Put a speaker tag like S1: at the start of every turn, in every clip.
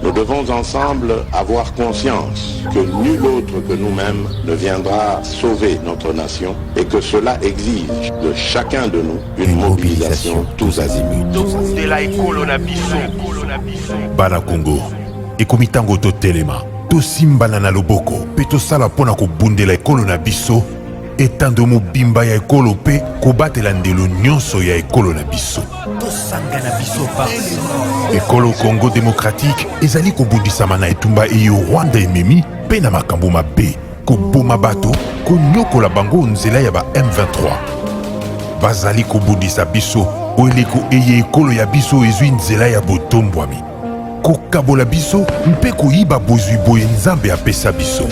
S1: Nous devons ensemble avoir conscience que nul autre que nous-mêmes ne viendra sauver notre nation et que cela exige de chacun de nous une mobilisation tous azimuts.
S2: Bana Congo, ekomitango to telema, to simbana na loboko, pe to sala pona ko bundela ekolo na biso, etando mobimba ya ekolo pe ko batela ndelo nyonso ya ekolo na biso. To sangana biso pa. Ekolo Congo démocratique ezali ko bundisama na etumba eyo Rwanda ememi pe na makambo mabe, ko boma bato, ko nyokola bango nzela ya ba M23. Bazali ko bundisa biso, oeleko eye ekolo ya biso ezwi nzela ya botombwami. Kokabola biso mpe koyiba bozwi boye nzambe apesa biso.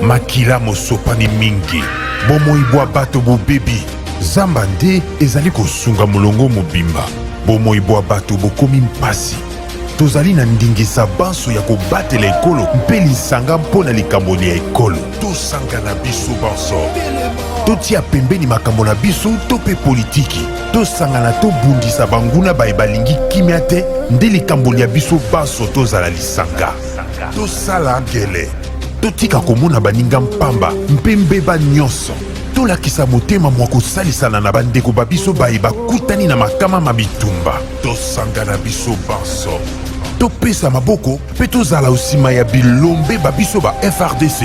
S2: Makila mosopani mingi, bomoibwa bato bobebi, zamba nde ezali kosunga molongo mobimba. Bomoibwa bato bokomi mpasi. Tozali na ndingisa banso ya kobatela ekolo mpe lisanga mpona likambo ya ekolo. Tosanga na biso banso. Totia pembeni makambo na biso to pe politiki. Tosangana tobundisa banguna baye balingi kimia te nde likambo ya biso banso tozala lisanga. Tosala ngele. Totika komona baninga mpamba mpe mbeba nyonso. Tolakisa motema mwa kosalisana na bandeko babiso baye bakutani na makama mabitumba. Tosanga na biso banso. Topesa maboko mpe tozala osima ya bilombe babiso ba FRDC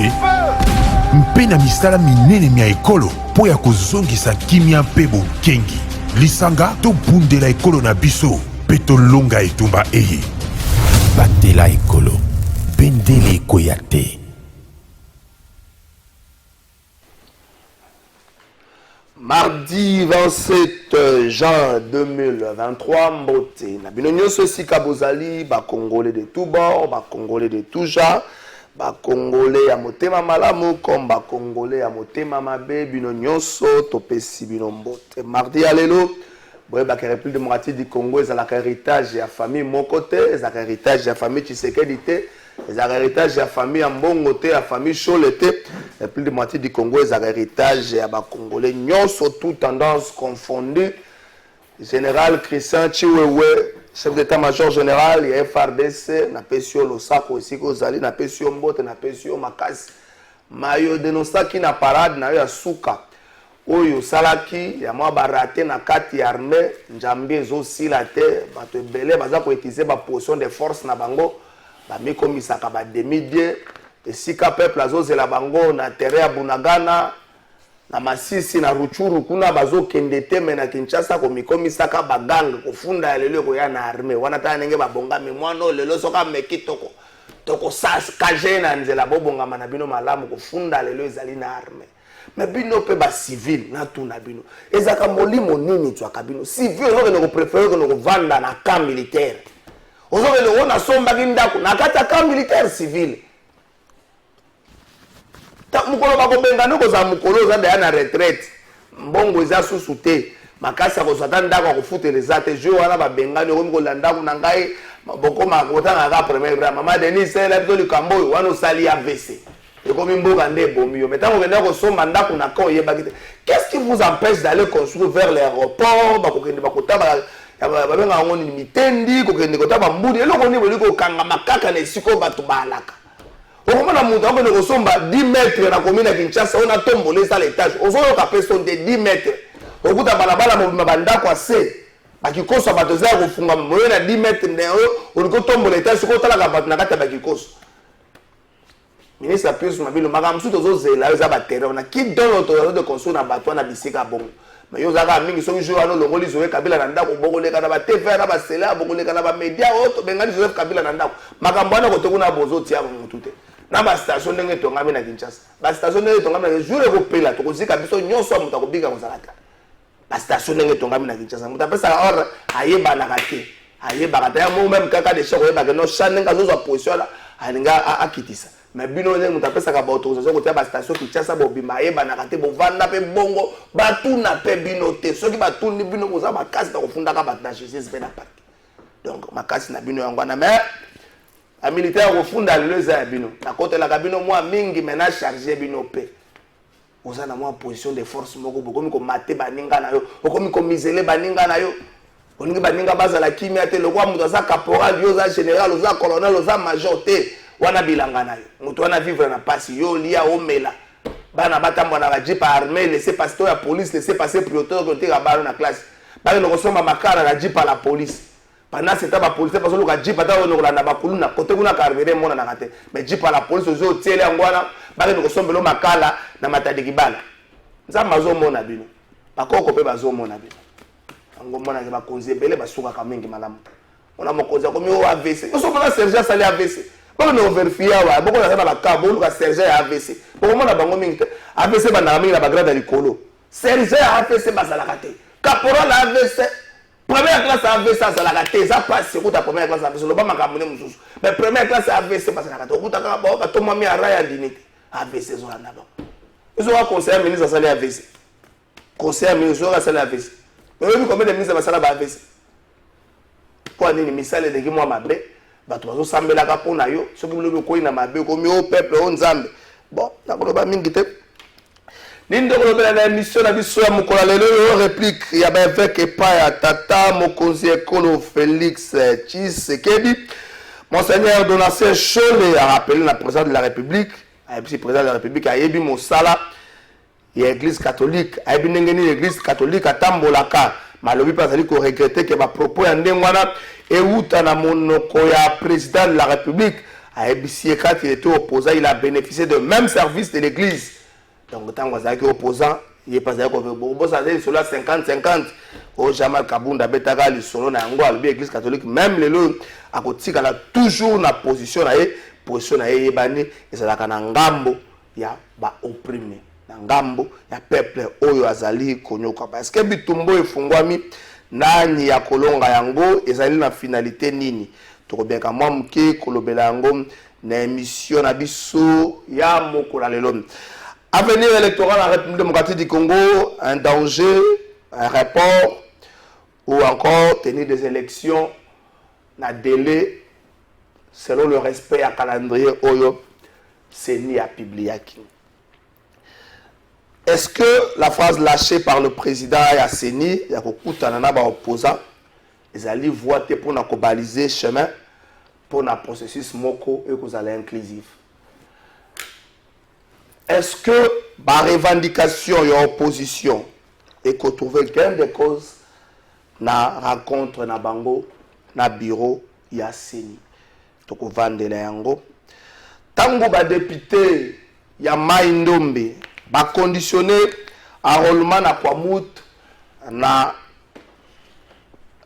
S2: mpe na misala minene mia ekolo po ya kozongisa kimia mpe bokengi. Lisanga tobundela ekolo na biso mpe tolonga etumba eye. Batela ekolo, bendele ekoya te.
S3: Mardi 27 juin 2023, Mbote. Na binonyo sosi kabozali, ba Congolais de tout bord, ba Congolais de tout genre, ba Congolais ya motema malamu, comme ba Congolais ya motema mabe, binonyo so, topesi binombote. Mardi alelo, boye ba République démocratique du Congo, ezala héritage ya famille Mokote, ezala héritage ya famille Tshisekedi te, ezala héritage ya famille Mbongo te, ya famille Chole te. La République démocratique du Congo est un héritage et à Congolais, nyonso toutes tendances confondues. Général Christian Chiwewe, chef d'état-major général, il y a FRDC, na pesio Losako aussi Kozali, na pesio Mbote, na pesio Makasi. Mayo dénonça qui na parade na yo ya suka. Oyo salaki ya mwa barate na kati armée, njambi ezo sila te, bato ebele baza ko utiliser ba position de force na bango, ba mikomisaka ba demi-die. Esika peuple azozela bango na terre ya Bunagana na Masisi na Ruchuru kuna bazokende te me na Kinshasa komikomisaka baganga kofunda lelo koya na armée wana ta ndenge babongami mwana lelo soka meki toko sas kaje na nzela bobongama na bino malamu kofunda lelo ezali na armée mais bino pe ba civil na tuna bino ezaka molimo nini twaka bino civil ozo ko préférer ko no vanda na camp militaire ozo le wona somba kindako na kata camp militaire civil. Mukolo bakobenga ndoko za mukolo za ndaya na retraite mbongo eza susu te makasa ko sata ndako ko futeleza te je wana babenga ndoko mikola ndako na ngai bokoma kotanga ka premier grand mama Denis sela biso likambo wana sali AVC ekomi mboka nde bomio metango kenda ko somba ndako na ko yeba kite. Qu'est-ce qui vous empêche d'aller construire vers l'aéroport bakokende bakotaba babenga ngoni mitendi kokende kotaba mbudi eloko ni boliko kanga makaka na esiko bato balaka. Okomana mutu akone kosomba 10 mètres na commune ya Kinshasa on a tombolé ça l'étage ozoyoka personne de 10 mètres okuta balabala mobima bandako ase bakikoso bato za kofunga moyo na 10 mètres ndeo oliko tombola étage soko talaka bato na kati ya bakikoso. Ministre Pius Mabilo makambo suto zozela yo za ba terrain na qui donne l'autorisation de construire na bato na bisika bongo mais yo zaka mingi soki jour ano longoli zoe Kabila na ndako bokoleka na ba TV na ba sela bokoleka na ba media auto bengani Joseph Kabila na ndako makambo wana kotokuna bozo tia mutu te. Na ba station ndenge tongami na Kinshasa ba station ndenge tongami na jour ekopela tokozika biso nyonso mutu akobika kozalaka ba station ndenge tongami na Kinshasa mutu apesa or ayeba na kate ayeba kata ya mo même kaka de chako yeba que no chanenga zo position la alinga akitisa mais bino ne muta pesa ka ba autorisation ko tia ba station ki tia sa bo bima e ba na kate bo vanda pe bongo ba tout na pe bino te soki ba tout ni bino ko za ba kasi ta ko funda ka ba na justice pe na parti donc makasi na bino yango na mais a militaire ko funda le za bino na kote la ka bino moi mingi mena charger bino pe oza na moi position de force moko bokomi ko mate baninga na yo bokomi ko misele baninga na yo oningi baninga bazala kimia te lokwa mutu aza caporal yo za général oza colonel oza major te wana bilanga na yo mutu wana vivre na pasi yo lia omela bana batambo na jipa armée laisser passer to ya police laisser passer prioritaire ko te ka balo na classe bale no kosoma makara na jipa la police pendant ce temps ba police parce que ka jipa ta ono na bakulu na kote kuna carburé mona na kate mais jipa la police ozo tiele ngwana bale no kosombelo makala na matadiki bala nzamba zo mona bino bakoko pe bazo mona bino ngomona ke bakonzi bele basuka ka mingi malamu ona mokonzi ko mi o AVC yo so mona sergent sali AVC bako no verifia wa bako na ba ka bolu ka sergent ya AVC bako mona bango mingi AVC bana mingi na bagrada likolo sergent ya AVC bazala kate caporal AVC première classe AVC azala kate za passe ko ta première classe AVC lo ba makamune mususu mais première classe AVC bazala kate ko ta ka ba ka to mami araya dinite AVC zo na ba zo wa conseiller ministre sali AVC conseiller ministre zo sali AVC mais combien de ministres basala ba AVC pour nini misale de moi mabe bato bazo sambela ka pona yo soki bilobi ko ina mabe ko mi au peuple on nzambe bon na ko ba mingi te nini de ko la mission na biso ya mukola lelo réplique ya ba avec pa ya tata mokonzi ekolo Félix Tshisekedi monseigneur Donatien Chole a rappelé la président de la République a aussi président de la République a yebi mosala ya église catholique a yebi ngeni église catholique atambolaka malobi pasali ko regretter que ba propos ya ndengwana et outa na monoko ya président de la République a ebisi quand il était opposant il a bénéficié de même service de l'église donc tant que qui opposant il est passé ko bo ça c'est sur la 50-50 au Jamal Kabunda betaka li solo na yango albi église catholique même lelo akotika la toujours na position na ye bani et ça la kana ngambo ya ba opprimé na ngambo ya peuple oyo azali konyoka parce que bitumbo efungwami nani ya kolonga yango ezali na finalité nini tokobeka mwa mke kolobela yango na émission na biso ya mokola lelo avenir électoral en République démocratique du Congo un danger un report ou encore tenir des élections na délai selon le respect à calendrier oyo CENI a publié. Est-ce que la phrase lâchée par le président à CENI, il y a beaucoup d'opposants, ils allaient voter pour nous baliser chemin pour un processus moko et que allez inclusif. Est-ce que la revendication et opposition et qu'on trouve gain de cause na rencontre na bango na bureau ya CENI to ko vendre la yango tango ba député ya Maindombe ba conditionné enrôlement na Kwamut na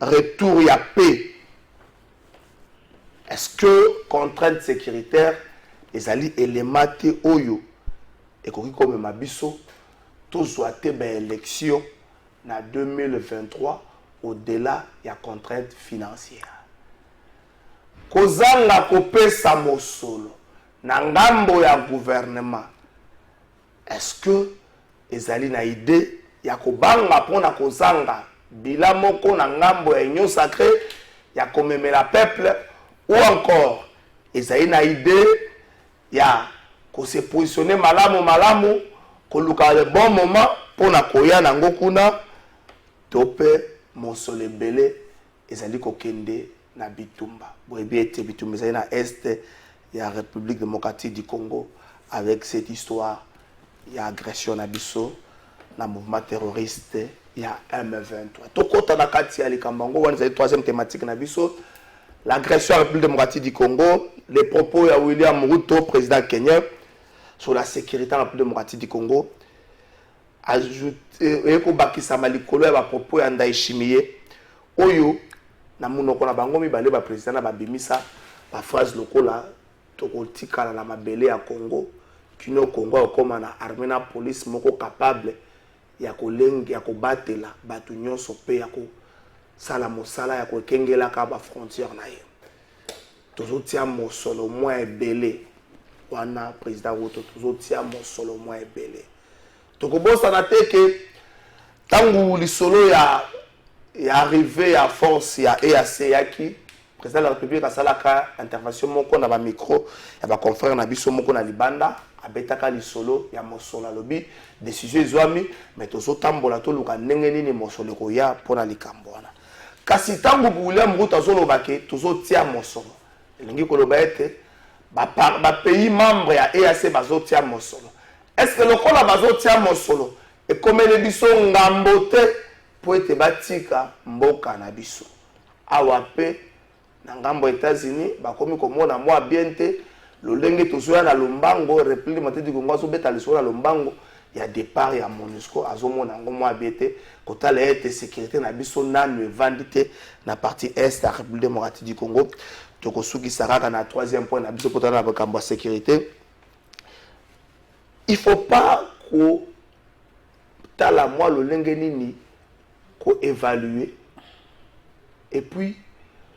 S3: retour ya paix. Est-ce que contrainte sécuritaire les ali éléments oyo et koki comme mabiso to zoate ba élection na 2023 au-delà ya contrainte financière. Kozanga kopesa mosolo na ngambo ya gouvernement. Est-ce que ezali na idée ya kobanga pona kozanga bila moko na ngambo ya union sacrée ya komemela peuple ou encore ezali na idée ya ko se positionner malamu koluka le bon moment pona koya na ngokuna tope mosole belé ezali kokende na bitumba boyebi ete bitumba ezali na est ya République démocratique du Congo avec cette histoire ya agression na biso na mouvement terroriste ya M23 tokota na kati ya likambango wana ezali troisième thématique na biso l'agression à la République démocratique du Congo les propos ya William Ruto président kenyan sur la sécurité en République démocratique du Congo ajouter eko bakisama likolo ya ba propos ya Ndayishimiye oyo na munoko na bango mibale ba président na babimisa ba phrase lokola tokotikala na mabele ya Congo kino Congo okoma na armée na police moko capable ya kolengi ya kobatela batu nyonso pe ya ko sala mosala ya kokengela ka ba frontière na ye tozotia mosolo moins ebele wana président Ruto tozotia mosolo mwa ebele tokobosana te ke tangu lisolo ya arrivé à force ya EAC yaki président de la République asalaka intervention moko na ba micro ya ba confrère na biso moko na libanda abetaka lisolo ya mosolo lobi décision ezwami mais tozotambola toluka ndenge nini mosolo koya pona likambo wana kasi tangu William Ruto azoloba ke tozotia mosolo elingi koloba ete ba pays membre ya EAC bazotia mosolo est-ce que lokola bazotia mosolo ekomele biso ngambo te po ete batika mboka na biso awa pe na ngambo États-Unis bakomi komona mwa bien te lolenge tozoya na lombango République Matadi Congo azobeta lisolo na lombango ya départ ya MONUSCO azomona ngo mwa bien te kotala ete sécurité na biso nanu evandi te na partie est ya République démocratique du Congo tokosukisa kaka na troisième point na biso kotala na bakambo ya sécurité. Il faut pas ko tala moi lolenge nini ko évaluer et puis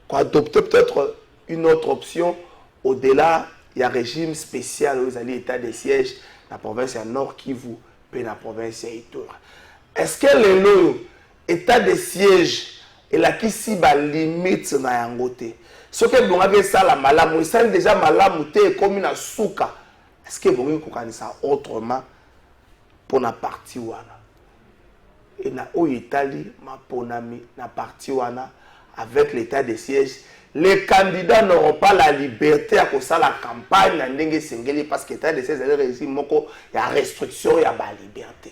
S3: ko adopter peut-être une autre option au-delà. Il y a un régime spécial où ils allaient état de siège dans la province à Nord Kivu et dans la province à Ituri. Est-ce que l'état de siège est là qui s'y bat limite dans yangote? Ce que vous avez ça la malamu, ça déjà malamu te comme une souka. Est-ce que vous avez ça autrement pour la partie wana? Et na o Italie ma ponami na partie wana avec l'état de siège. Les candidats n'auront pas la liberté à cause de la campagne parce que l'état de siège a réussi moko ya restriction ya ba liberté.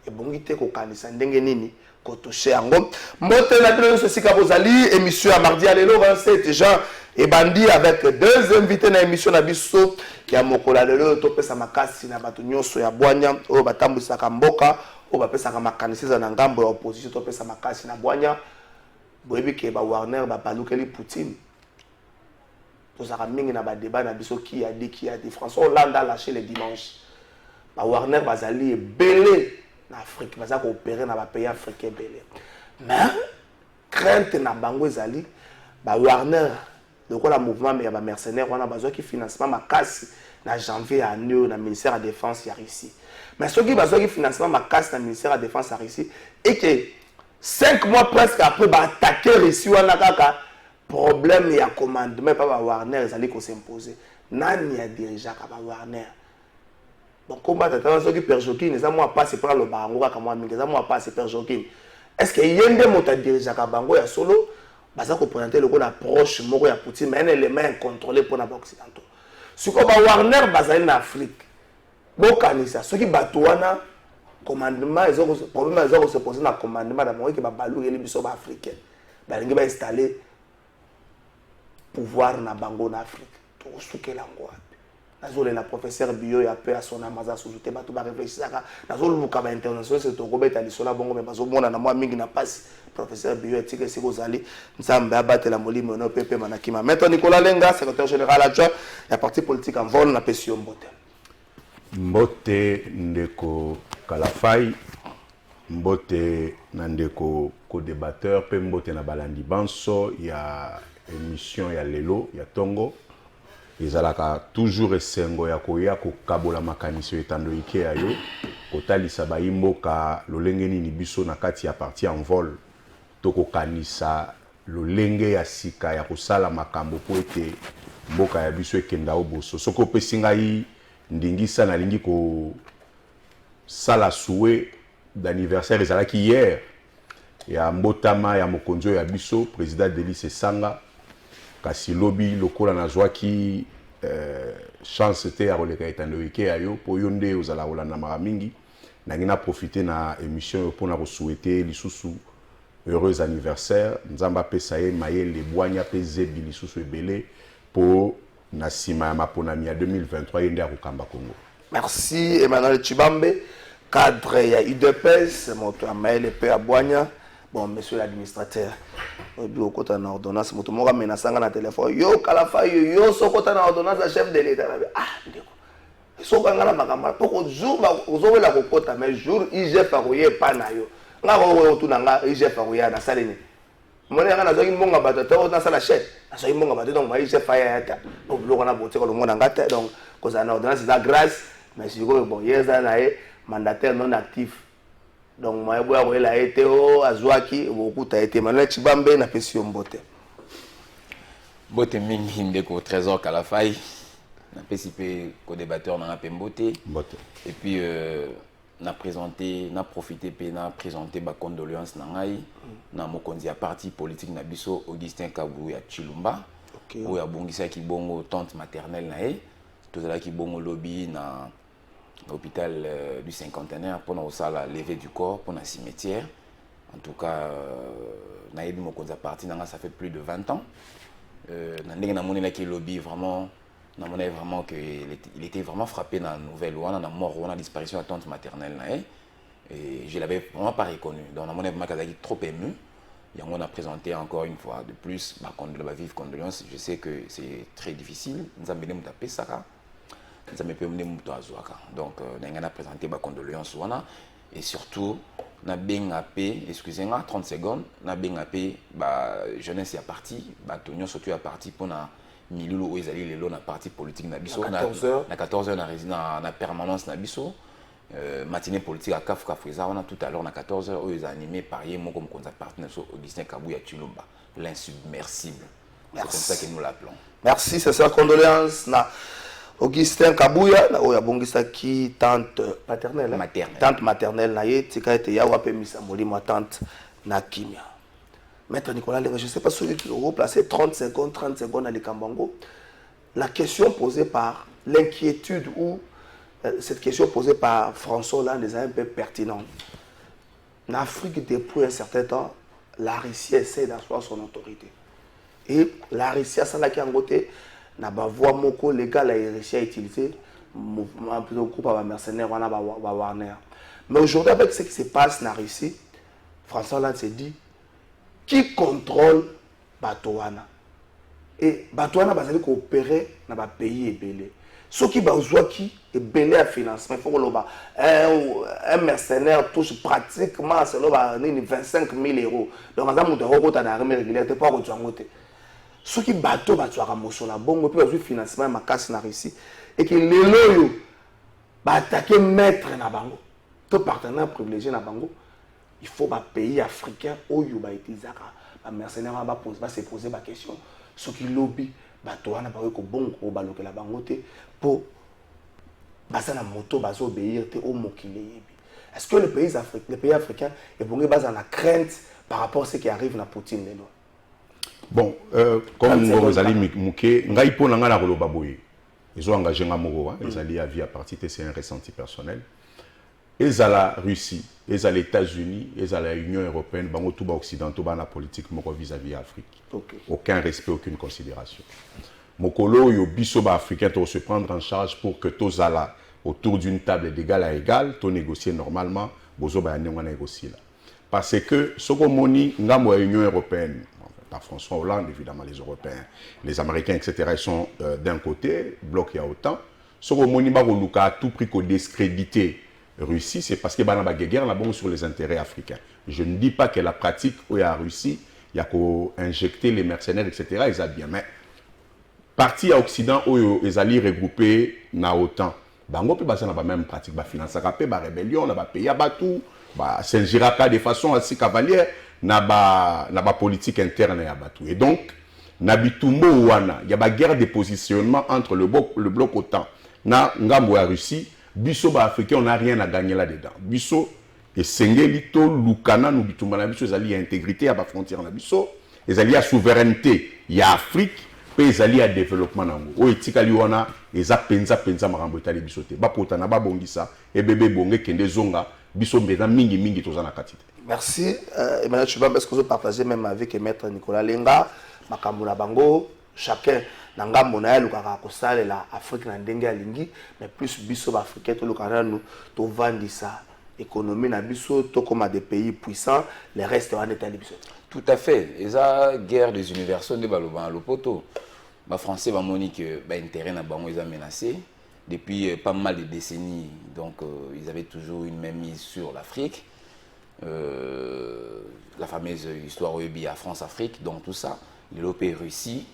S3: Et bon ite ko kanisa ndenge nini ko toucher ango. Mbote na bino ceci ka bozali émission à mardi à lelo 27 Jean et Bandi avec deux invités na émission na biso ya mokola lelo to pesa makasi na bato nyonso ya bwanya o batambusaka mboka o bapesaka makanisa na ngambo ya opposition to pesa makasi na bwanya. Boyebi ke ba Warner ba balukeli Poutine. Tout ça mingi na ba débat na biso qui a dit François Hollande a lâché le dimanche. Ba Warner bazali belé na Afrique, baza ko opérer na ba pays africain belé. Mais crainte na bango ezali ba Warner lokola mouvement ya ba mercenaires wana bazo ki financement makasi na janvier à New na ministère de la défense ya Russie. Mais ceux qui bazo ki financement makasi na ministère de la défense ya Russie et que 5 mois presque après attaquer Russie wana kaka problème ya commandement pas Warner ils allaient s'imposer nani a dirigé ka Warner bon combat tata ceux qui perjokin les moi pas c'est pas le bango kaka moi mingi ça moi pas c'est perjokin est-ce que yende mota dirigé ka bango ya solo baza ko présenter le la approche moko ya Poutine mais un élément incontrôlé pour na occidentaux ce ko ba Warner bazali na Afrique bokanisa ceux qui batouana commandement ils ont problème ils ont se poser na commandement na moi qui ba balu les biso ba africain ba lingi ba installer pouvoir na bango na Afrique to sukela ngwa nazole na professeur bio ya pe à son amaza sous-te ba to ba réfléchir nazole luka ba international c'est to kobeta lisola bongo mais bazo mona na moi mingi na passe professeur bio etike siko zali nzambe abatela molimo no pepe manakima maître Nicolas Lenga secrétaire général adjoint ya parti politique en vol na pesio mbote
S2: mbote ndeko Kalafai mbote na ndeko ko débatteur pe mbote na balandi banso ya émission ya lelo ya tongo ezalaka toujours esengo ya koya ko kabola makanisi etando ike ayo kotalisa bayimboka lolenge nini biso na kati ya parti en vol toko kanisa lolenge ya sika ya kosala makambo po ete mboka ya biso ekenda oboso soko pesinga yi ndingisa na lingi ko sala souhait d'anniversaire ezalaki hier ya mbotama ya mokonzo ya biso président Delis Esanga kasi lobi lokola na zwaki chance te ya koleka etando ike ayo po yonde ozala olanda maramingi na ngina profiter na émission pour na ko souhaiter lisusu heureux anniversaire nzamba pesa ye mayele bwanya pe zebi lisusu ebele po na sima ya maponami ya 2023 yende ya kokamba Congo.
S3: Merci Emmanuel Chibambe cadre ya UDPS moto amaele pe abwanya. Bon, monsieur l'administrateur, au côté de l'ordonnance, je suis menacé dans le téléphone. Yo, Kalafai, yo, so côté de l'ordonnance, chef de l'État. Ah, d'accord. Ils sont dans la camarade. Pourquoi jour, vous avez la cocotte, mais jour, IGF Farouye, pas nayo. Nga ko tu nanga IGF Farouye na salini. Mon nga na zo imbonga bato to na sala chef. Na zo imbonga bato donc IGF Farouye ta. Donc lo na bote ko lo mona ngata donc cause en ordonnance c'est la grâce mais si bon hier ça là mandataire non actif donc moi boya il a été au azwaki beaucoup a été maintenant Chibambe na pesi mbote
S4: Bote mingi ndeko trésor Kalafai na pesi pe co-débatteur na Pembote et puis na présenté na profité pe na présenté ba condoléances na ngai na mokonzi ya parti politique na biso Augustin Kabou ya Chilumba o ya bongisa ki bongo tante maternelle na e tozala ki bongo lobby na l'hôpital du cinquantenaire pour na sala lever du corps pour na cimetière en tout cas na yebi mokonzi ya parti na nga ça fait plus de 20 ans na ndenge na moni na ki lobby vraiment na moni vraiment que il était vraiment frappé dans la nouvelle ou na mort ou na disparition de la tante maternelle na et je l'avais vraiment pas reconnu donc na moni vraiment qu'il trop ému et on a présenté encore une fois de plus ma vive condoléance je sais que c'est très difficile nous avons mené taper ça nous avons mené muto azwaka donc on a présenté ma condoléance wana et surtout na bengapé excusez-moi 30 secondes na bengapé ba jeunesse ya parti ba tonyo surtout ya parti pour na milulu o ezali lelo na parti politique na biso na 14h na résident na permanence na biso matinée politique à Kafouza on a tout à l'heure na 14h o les animé par yé moko comme partenaire so Augustin Kabou ya Chilumba l'insubmersible c'est comme ça que nous l'appelons
S3: merci c'est ça condoléances na Augustin Kabouya na oya bongisa ki tante paternelle tante maternelle na ye tika ete ya wape misa molimo tante na kimia maître Nicolas Lenga je sais pas si tu peux placer 30 secondes à Likambango la question posée par l'inquiétude ou cette question posée par François Hollande est un peu pertinente en Afrique depuis un certain temps la Russie essaie d'asseoir son autorité et la Russie a ça là qui en côté na ba voie moko légal la Russie a utilisé un peu de groupe à mercenaires wana ba Warner mais aujourd'hui avec ce qui se passe en Russie François Hollande s'est dit qui contrôle Batouana et Batouana bazali coopérer dans ba pays ebelé ceux qui bazwa qui ebelé à financement il faut que un mercenaire touche pratiquement selon 25 000 euros donc ça monte au côté na armée régulière te pas ko tsangote ceux qui bateau batwaka mosola bongo pe bazwi financement ma casse na Russie et que lelo yo ba attaquer maître na bango to partenaire privilégié na bango il faut ba pays africain oyo ba itizaka ba mercenaires ba se poser ba question ceux qui lobby bato wana ba ko bongo ba lokela bango te pour basa na moto bazo obéir te au mokili yebi est-ce que les pays africains et bongo basa na crainte par rapport à ce qui arrive na Poutine lelo
S2: bon comme vous allez mouké ngai pona nga na koloba boye ils ont engagé nga moko ils allaient à vie à partir de c'est un ressenti personnel ils à la Russie ils à les États-Unis ils à la Union européenne bango tout ba occidentaux ba na politique moko vis-à-vis Afrique aucun respect aucune considération mokolo yo biso ba africain to se prendre en charge pour que tous ala autour d'une table d'égal à égal to négocier normalement bozo ba nengwa négocier là parce que soko moni ngambo ya Union européenne par François Hollande, évidemment les Européens, les Américains, etc. Ils sont d'un côté, bloc il y a autant. Ce que Moniba a à tout prix qu'on discréditer Russie, c'est parce qu'il y a une guerre là-bas sur les intérêts africains. Je ne dis pas que la pratique où il y a Russie, il y a qu'à injecter les mercenaires, etc. Ils ont bien. Mais parti à Occident où ils allaient regrouper na autant. Bango peut baser dans la même pratique, ba finance rapé, ba rébellion, na ba pays à batou, ba s'ingiraka de façon assez cavalière. Na ba politique interne ya batou et donc na bitumbo wana il y a ba guerre de positionnement entre le bloc OTAN na ngambo ya Russie biso ba africain on n'a rien à gagner là dedans biso et sengeli to lukana nous bitumba na biso ezali ya intégrité ya ba frontière na biso ezali ya souveraineté ya Afrique pe ezali ya développement nango o etikali wana eza penza makambo etali biso te ba pota na ba bongisa e bébé bonge kende zonga biso mbeza mingi tozana katite.
S3: Merci. Emmanuel Chibambe, est-ce que vous partagez même avec Maître Nicolas Lenga, Makamuna Bango, chacun nanga mona lukaka kosala la Afrique na ndenge ya lingi, mais plus biso africain to lukana nous to vandisa économie na biso to comme des pays puissants, les restes en état biso.
S4: Tout à fait. Et ça guerre des universaux de baloba lopoto. Ba français ba monique ba intérêt na bango ils ont menacé depuis pas mal de décennies. Donc ils avaient toujours une même mise sur l'Afrique. La fameuse histoire Oyebi à France-Afrique, donc tout ça, l'Europe Russie,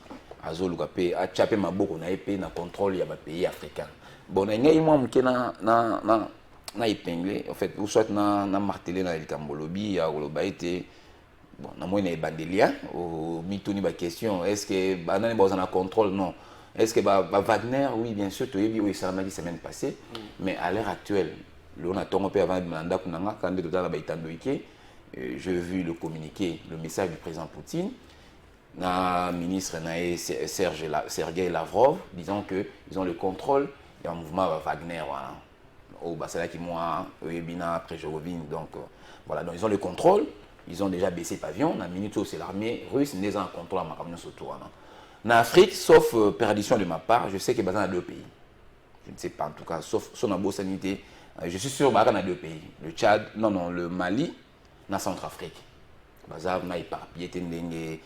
S4: Azolukape, a chapé ma beaucoup na épée na contrôle il y a des pays africains. bon moi na épinglé en fait ou soit na martelé na likambo lobi ya loba été bon na moi na bandelia au mitoni ba question est-ce que banane ba on a contrôle non est-ce que Wagner oui bien sûr tu oui ça m'a dit semaine passée mais à l'heure actuelle on a tombé peu avant mandat kunanga quand de dans la baïtandoïke j'ai vu le communiqué le message du président Poutine na ministre Sergei Lavrov disant que ils ont le contrôle du mouvement Wagner voilà au Basala qui moi Ebina Prejovine donc voilà donc ils ont le contrôle ils ont déjà baissé pavillon la minute où c'est l'armée russe n'est en contrôle à ma camion surtout en Afrique sauf perdition de ma part je sais que Bazan a 2 pays je ne sais pas en tout cas sauf son abo sanité je suis sûr Bazan a 2 pays le Tchad non le Mali na Centrafrique Bazan na éparpillé tendenge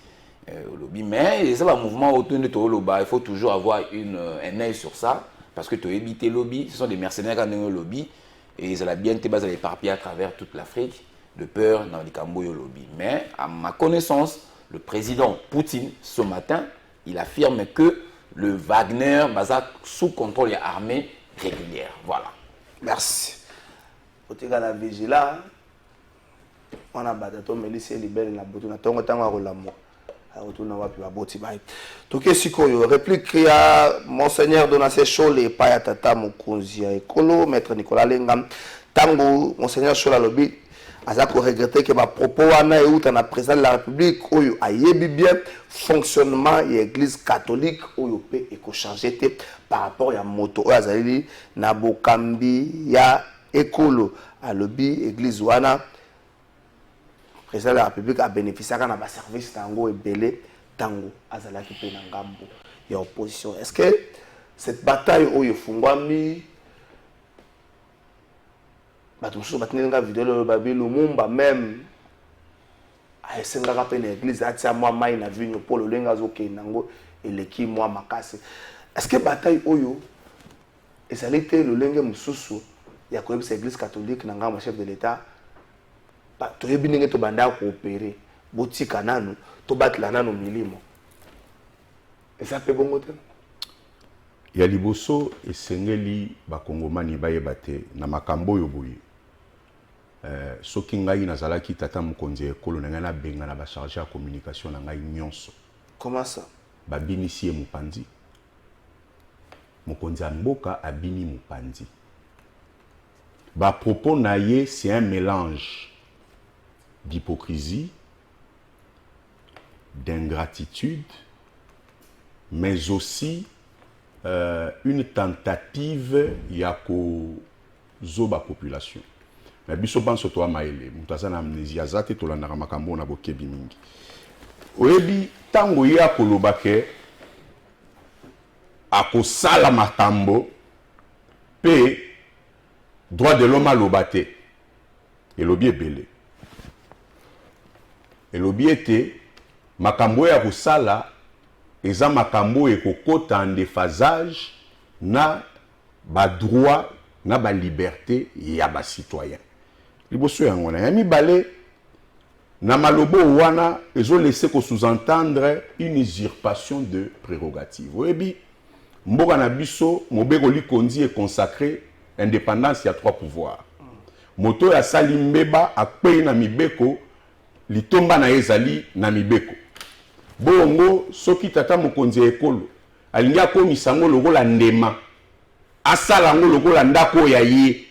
S4: lobby mais c'est un mouvement autour de Toloba il faut toujours avoir un œil sur ça parce que tu as évité lobby ce sont des mercenaires qui ont un lobby et ils ont bien été éparpillés à travers toute l'Afrique de peur dans les Camboyo lobby mais à ma connaissance le président Poutine ce matin il affirme que le Wagner basa sous contrôle et armée régulière voilà
S3: merci au tega la vigila on a batato milice libéré na botu na tongo tango rolamo retourna wapi baboti bai toke sikoyo réplique ya monseigneur Donatien Chole pa ya tata mokonzi ya ekolo maître Nicolas Lenga tango monseigneur Chole lobi aza ko regretter que ba propos wana euta na président de la République oyo ayebi bien fonctionnement ya église catholique oyo pe eko changer te par rapport ya moto oyo azali na bokambi ya ekolo alobi église wana président de la République a bénéficié de la service tango et belé tango azalaki pe na ngambo ya opposition. Est-ce que cette bataille oyo fungwami batusu batinga vidéo le babilo mumba même asenga pe na église atia moi mai na vinyo polo lenga zoke nango eleki moi makase. Est-ce que bataille oyo ezalite le lenge mususu ya ko église catholique na ngambo chef de l'état to yebininge to banda coopérer botika nanu to batla nanu milimo et ça peut bongo te
S5: ya liboso esengeli bakongomani bayebate na makambo yo boye soki ngai nazalaki tata mokonzi ekolo na ngai na benga na ba chargé ya communication na ngai nyonso
S3: comment ça
S5: babinisi mopanzi mokonzi mboka abini mopanzi ba propos na ye c'est un mélange d'hypocrisie, d'ingratitude, mais aussi une tentative yako zoba population. Mais biso banso to amaele, mutaza na amnesia zate to landaka makambo na bokebi mingi. Oyebi tango ya kolobake akosala makambo pe droit de l'homme alobate. Elobi ebele. Elobi ete makambo ya kosala eza makambo ekokota en déphasage na ba droit na ba liberté ya ba citoyen. Liboso yango na mibale na malobo wana ezo laisser ko sous-entendre une usurpation de prérogatives. Oyebi mboka na biso mobeko likondi est consacré indépendance ya 3 pouvoirs. Moto ya sali mbeba akpe na mibeko litomba na ezali na mibeko. Bongo soki tata mokonzi ekolo alingi akomisa ngo lokola ndema asala ngo lokola ndako ya ye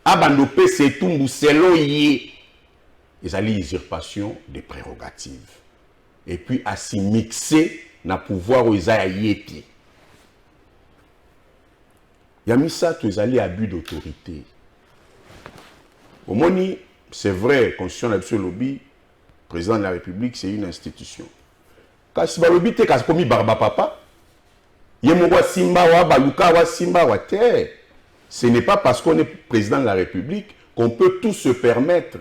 S5: abando pese etumbu selon ye ezali usurpation de prérogatives et puis asi mixer na pouvoir oza ya yeti ya misato ezali abus d'autorité. Omoni c'est vrai constitution na biso lobby président de la République c'est une institution. Kasi balobi te kasi komi barba papa yemoko simba wa baluka wa simba wa te. Ce n'est pas parce qu'on est président de la République qu'on peut tout se permettre.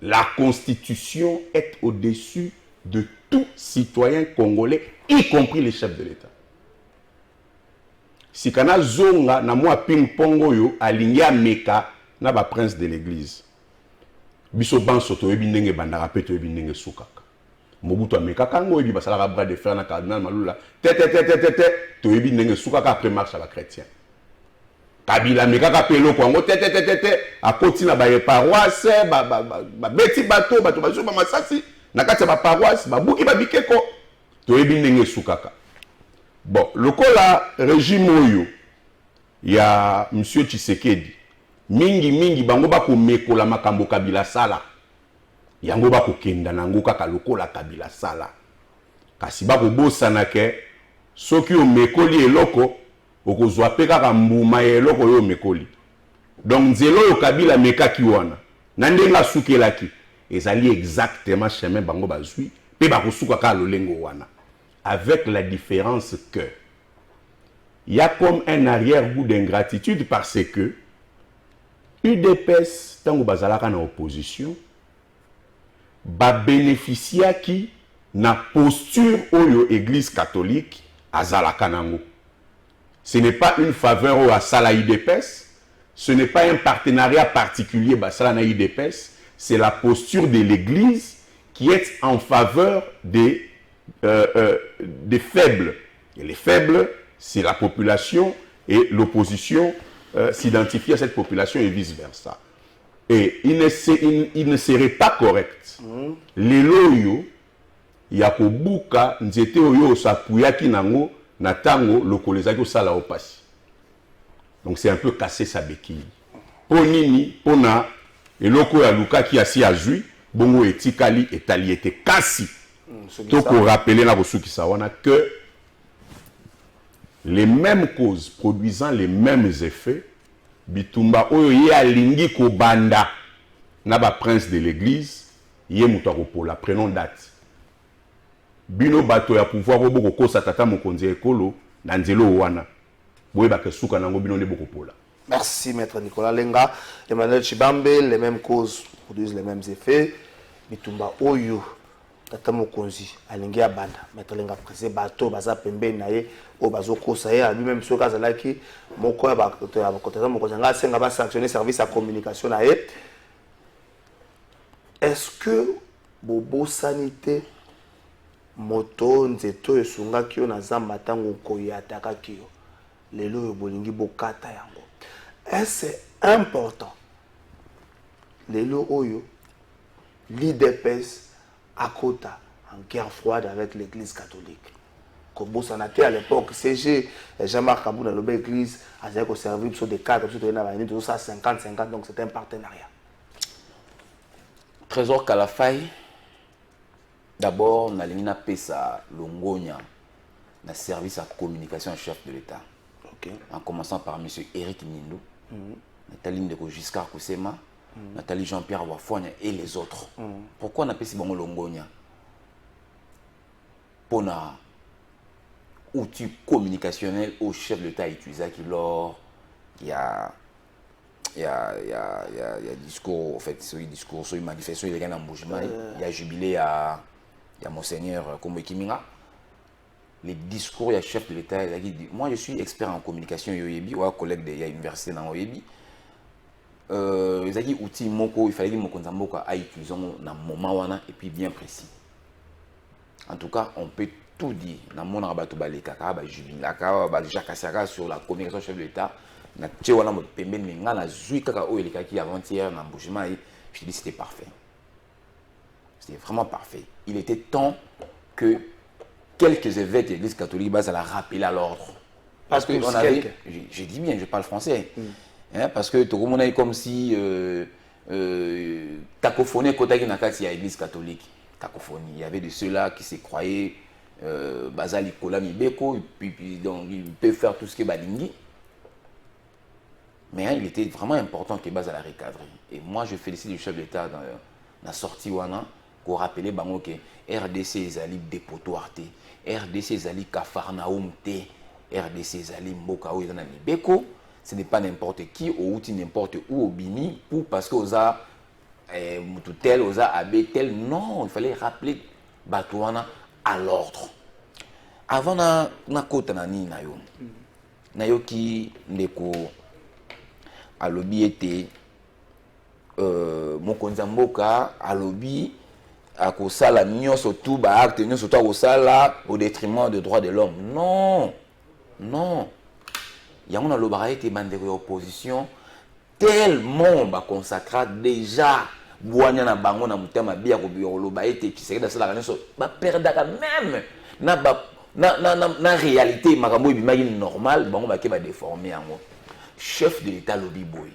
S5: La Constitution est au-dessus de tout citoyen congolais, y compris les chefs de l'État. Si kana zonga na mwa ping-pong yo aligné meka na ba prince de l'église. Biso banso to yebi ndenge bandaka pe to yebi ndenge sukaka. Mobutu ameka kango yebi basala bras de fer na cardinal Malula. Te to yebi ndenge sukaka après marche à la chrétien. Kabila mekaka pelo kwa ngo tete akoti na ba paroisse ba beti bato bazo ba masasi na kati ba paroisse ba buki ba bikeko to ebi ndenge sukaka. Bon, lokola régime oyo ya monsieur Tshisekedi mingi bango ba ko mekola makambo Kabila sala. Yango ba ko kenda nango kaka lokola Kabila sala. Kasi ba ko bosana ke soki o mekoli eloko okozwa pe kaka mbuma eloko yo mekoli. Donc nzelo yo Kabila mekaki wana na ndenga sukelaki ezali exactement chemin bango bazwi pe ba kosuka ka lolengo wana, avec la différence que il y a comme un arrière-goût d'ingratitude parce que UDPS tango bazalaka na opposition ba bénéficia qui na posture oyo église catholique azalaka nango. Ce n'est pas une faveur au Asala IDPS, ce n'est pas un partenariat particulier Basala na IDPS, c'est la posture de l'église qui est en faveur des faibles. Et les faibles, c'est la population et l'opposition s'identifie à cette population et vice-versa. Et il ne serait pas correct. Les loyo, yakobuka, nzete oyo sapuyaki nango, natango lokolezaki osala opasi. Donc c'est un peu casser sa béquille. Ponini, pona, eloko ya luka ki asi azui, bongo etikali etali ete kasi. Toko rappeler na bosuki sawana que les mêmes causes produisant les mêmes effets, bitumba oyo ye alingi ko banda na ba prince de l'église, ye muto akopola, prenons date. Bino bato ya pouvoir boko kosa tata mokonzi ekolo na nzelo wana. Boye ba kesuka nango bino ne boko pola.
S3: Merci maître Nicolas Lenga. Emmanuel Chibambe, les mêmes causes produisent les mêmes effets. Bitumba oyo tata mokonzi alingi ya banda. Maître Lenga prese bato baza pembe na ye o bazo kosa ye lui même soka zalaki moko ya ba tata mokonzi nga senga ba sanctionner service à communication na ye. Est-ce que bobo sanité moto nzeto esunga kio na zamba tango koyataka kio lelo bolingi bokata yango? Est-ce important lelo oyo l'IDPS akota en guerre froide avec l'église catholique? Kobosana te à l'époque CG Jean-Marc Kabou dans l'église a servi sur des cadres sur na bani tout ça 50-50, donc c'est un partenariat.
S4: Trésor Kalafai. D'abord, on a l'ina pesa Longonia, na service à communication en chef de l'État.
S3: Okay.
S4: En commençant par M. Eric Nindou, Nathalie Ndeko Giscard Koussema, Nathalie Jean-Pierre Wafonia et les autres. Pourquoi on a pesa Longonia? Pour un outil communicationnel au chef de l'État utilisé qui lors il y a discours, en fait, ce discours, ce manifestation, il y a un bougement, il y a jubilé à Monseigneur Kombo Kiminga. Les discours, il y a chef de l'État, il a dit, moi je suis expert en communication, ou un collègue de l'université dans l'Oyebi. Il a dit, outil moko, il fallait que mon konzamboka a utilisé dans moment wana et puis bien précis. En tout cas, on peut tout dire. Dans mon rabato balekaka, ba jubilaka, ba jakasaka sur la communication chef de l'État. Na tchewana mo pembe ninga na zui kaka o elikaki avant-hier na bougement, je dis c'était parfait. C'était vraiment parfait. Il était temps que quelques évêques de l'Église catholique basent à la rappeler à l'ordre. Parce que on avait, je dis bien, je parle français. Hein, parce que tout le monde est comme si cacophonie côté nakati à l'Église catholique. Cacophonie. Il y avait de ceux-là qui se croyaient Bazali Kolami Beko, puis donc ils peuvent faire tout ce qui est balingi. Mais hein, il était vraiment important que Baz à la recadrer. Et moi, je félicite le chef d'État dans la sortie Wana pour rappeler bango que RDC ezali dépoto arte, RDC ezali Kafarnaum te, RDC ezali Mboka ou ezana Beko. Ce n'est pas n'importe qui, ou n'importe où au Bini, ou parce que osa tel, osa abbé tel. Non, il fallait rappeler Batouana à l'ordre. Avant na kota na ni nayo. Nayo ki ndeko alobi était mokonza mboka alobi akosala nyonso tout ba acte nyonso to akosala au détriment des droits de l'homme. Non. Non. il y a un lobara été bandé opposition tellement ba consacra déjà boanya na bango na mutema bia ko bio loba été qui c'est dans la raison ba perdaka même na réalité makambo ibimaki normal bango ba ke ba déformer yango chef de l'état lobi boy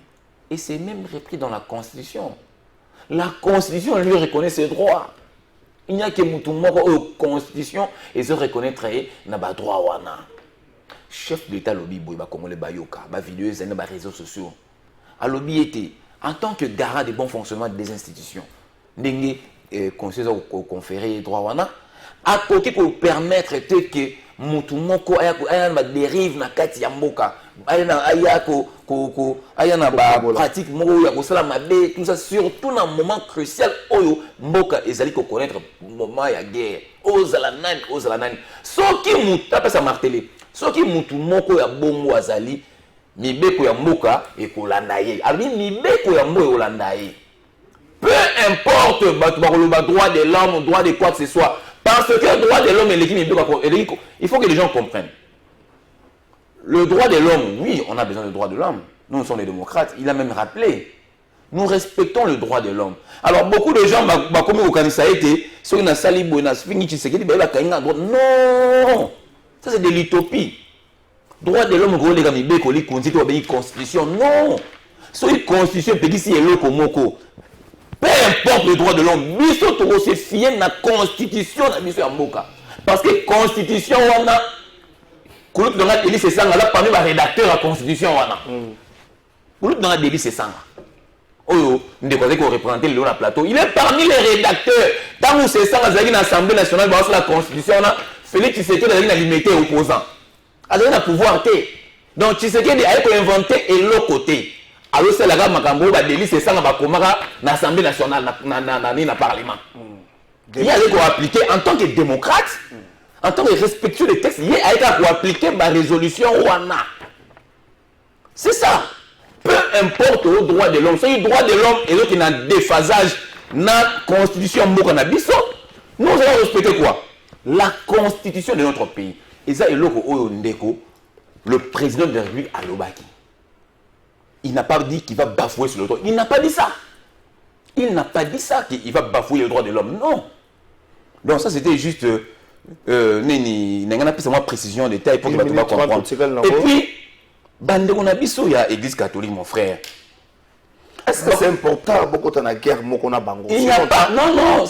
S4: et c'est même repris dans la constitution. La constitution lui reconnaît ses droits. Il n'y a que Moutoumoko aux constitution et se reconnaître na ba droit wana. Chef de l'état lobby boy ba congolais bayoka ba vidéo et ba réseaux sociaux. A lobby était en tant que garant du bon fonctionnement des institutions. Ndenge conseil au conférer droit wana a côté pour permettre que Moutoumoko aya ba dérive na kati ya mboka. Aya ba pratique moko ya kosala mabe tout ça surtout dans un moment crucial oyo mboka ezali ko connaître moment ya guerre ozala nani soki mutu apesa martelé soki mutu moko ya bongo azali mibeko ya mboka ekolanda ye alors mibeko ya mboka ekolanda ye peu importe bato bakoloba droit de l'homme droit de quoi que ce soit parce que le droit de l'homme il faut que les gens comprennent. Le droit de l'homme, oui, on a besoin du droit de l'homme. Nous sommes les démocrates. Il a même rappelé. Nous respectons le droit de l'homme. Alors, beaucoup de gens, comme au Canada, ceux qui ont sali non! Ça, c'est de l'utopie. Droit de l'homme, constitution. Non! Sur une constitution, peu importe le droit de l'homme, il se fier à la constitution de parce que la constitution, on a. Koulouk dans la délit c'est ça, là parmi les rédacteurs de la constitution. Koulouk dans la délit c'est ça. Oh, nous devons représenter le plateau. Il est parmi les rédacteurs. Tant que c'est ça, dans l'Assemblée nationale, dans la constitution, Félix Tshisekedi a limité opposant. Il a pouvoir. Donc Tshisekedi a inventé et l'autre côté. Alors c'est la gamme Makambo, la délit c'est ça, dans l'Assemblée nationale, dans le Parlement. Il a appliqué en tant que démocrate. En tant que respectueux des textes, il y a pour appliquer ma résolution Wana. C'est ça. Peu importe le droit de l'homme. C'est le droit de l'homme et l'autre qui a un déphasage dans la constitution Mokanabiso. Nous allons respecter quoi? La constitution de notre pays. Et ça, le président de la République à Lobaki. Il n'a pas dit qu'il va bafouer sur le droit. Il n'a pas dit ça. Il n'a pas dit ça qu'il va bafouer le droit de l'homme. Non. Donc ça, c'était juste... n'a pas précision de détail pour que tu comprendre. Et puis, bandeko na biso ya église catholique mon frère.
S3: Est-ce que c'est important beaucoup dans la guerre mokona bango?
S4: Il n'y a pas non,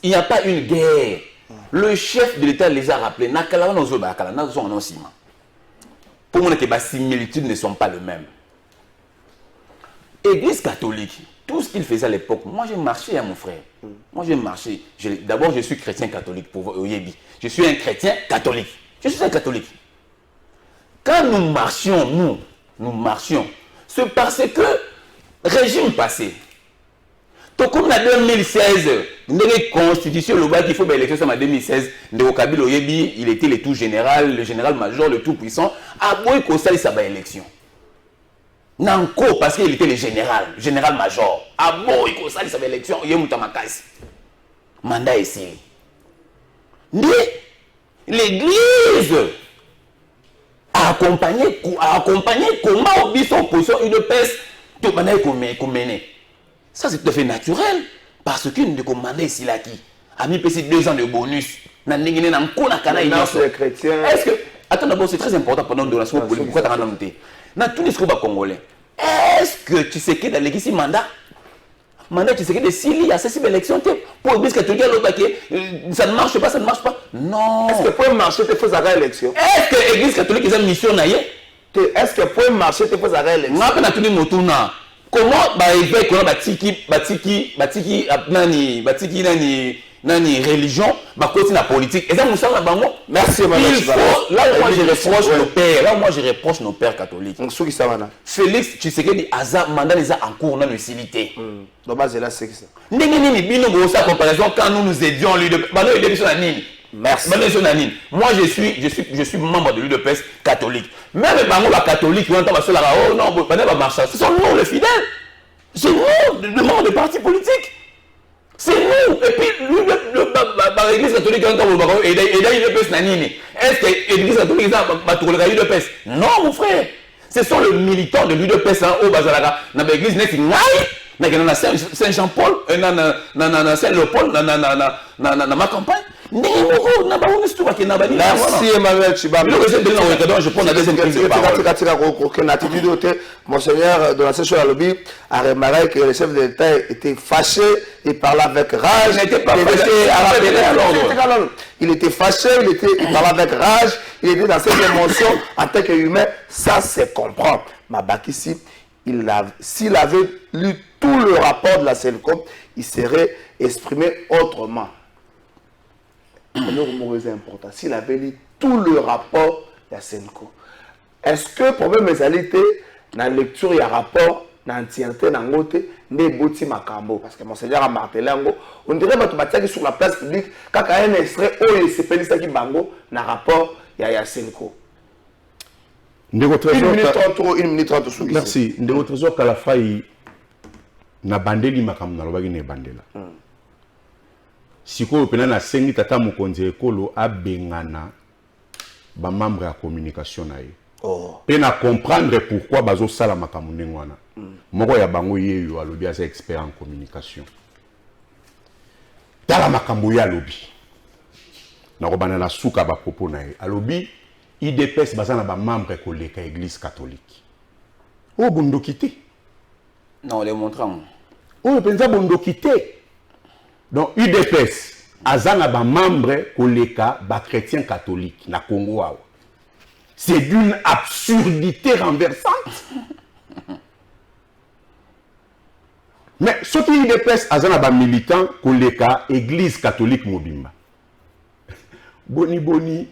S4: il n'y a pas une guerre. Le chef de l'État les a rappelés. Nakala no zo bakala na zo en ciment. Pour moi que les similitudes ne sont pas les mêmes. Église catholique, tout ce qu'il faisait à l'époque, moi j'ai marché à mon frère. Moi j'ai marché. D'abord je suis chrétien catholique pour Oyebi. Je suis un chrétien catholique. Je suis un catholique. Quand nous marchions, c'est parce que régime passé. Donc comme en 2016, nous avons une constitution, le bas qu'il faut l'élection en 2016, Kabila Oyebi, il était le tout général, le général-major, le tout puissant. À Boy Kosali ça va élection. Nanko parce qu'il était le général-major. À Boy Kosali ça va élection, Yemoutamakasi. Mandat ici. Mais l'église a accompagné comment on dit son position une pèse de manière qu'on mène. Ça c'est tout à fait naturel parce qu'il ne commande ici là qui a mis 2 ans de bonus.
S3: C'est chrétien.
S4: Est-ce que attends d'abord c'est très important pendant une donation politique pourquoi tu as noté dans tous les groupes congolais. Est-ce que tu sais que dans l'église mandat tu sais que de s'il y a cette élection pour l'église catholique ça ne marche pas non.
S3: Est-ce que pour marcher tu fais la élection?
S4: Est-ce que l'église catholique a une mission
S3: est-ce que pour marcher tu fais la élection?
S4: Comment évêque on a nani religion côté la politique et ça nous sommes bango.
S3: Merci
S4: là moi je reproche nos pères catholiques. Félix Tshisekedi aza mandat les a en cours dans l'utilité.
S3: Donc base là c'est ça.
S4: Nini bino grossa comparaison quand nous aidions lui de merci. Moi je suis membre de l'UDPS catholique. Même bango la catholique on entend cela oh non pas marcher. Ce sont nous les fidèles. C'est nous le membre de parti politique. C'est nous. Et puis l'église catholique catholique et UDPS nanini. Est-ce que l'église catholique a UDPS? Non, mon frère. Ce sont les militants de l'UDPS au Bazalaka. Dans l'église, dans Saint-Jean-Paul, dans Saint-Léopold, dans ma campagne.
S3: Merci Emmanuel Chibam.
S4: Je prends la deuxième prise de parole.
S3: Monseigneur de la session à lobby a remarqué que le chef de l'État était fâché et parlait avec rage. Il était fâché, il parlait avec rage, il était dans ses émotions en tant qu'humain. Ça se comprend. Mabakissi, s'il avait lu tout le rapport de la CENCOM, il serait exprimé autrement. C'est important. S'il avait lu tout le rapport de la CENCOM, est-ce que le problème est allé dans la lecture et le rapport, dans l'entièreté, dans l'autre, des bouti makambo? Parce que Monseigneur a martelé, on dirait que sur la place publique, quand il y a un extrait, il s'est fait qui bango dans le rapport, il y a CENCOM. 1 minute 30 sous.
S5: Merci. Ndeko trésor Kalafai na bandeli makambo na lobaki ne bandela. Sikoyo pena na sengi tata mokonzi ekolo abengana ba membre ya communication na ye. Pena comprendre pourquoi bazo sala makambo ndenge wana. Moko ya bango yeyo alobi asa expert en communication. Tala makambo ya alobi. Na robana na suka ba propos na ye. Alobi IDPS bazana ba membre koleka église catholique. O bondo kité.
S4: Non, les montrants.
S5: O penza bondo kité. Donc UDPS azana ba membre koleka ba chrétien catholique na Congo. C'est d'une absurdité renversante. Mais ce qui UDPS azana ba militant koleka église catholique mobimba. Boni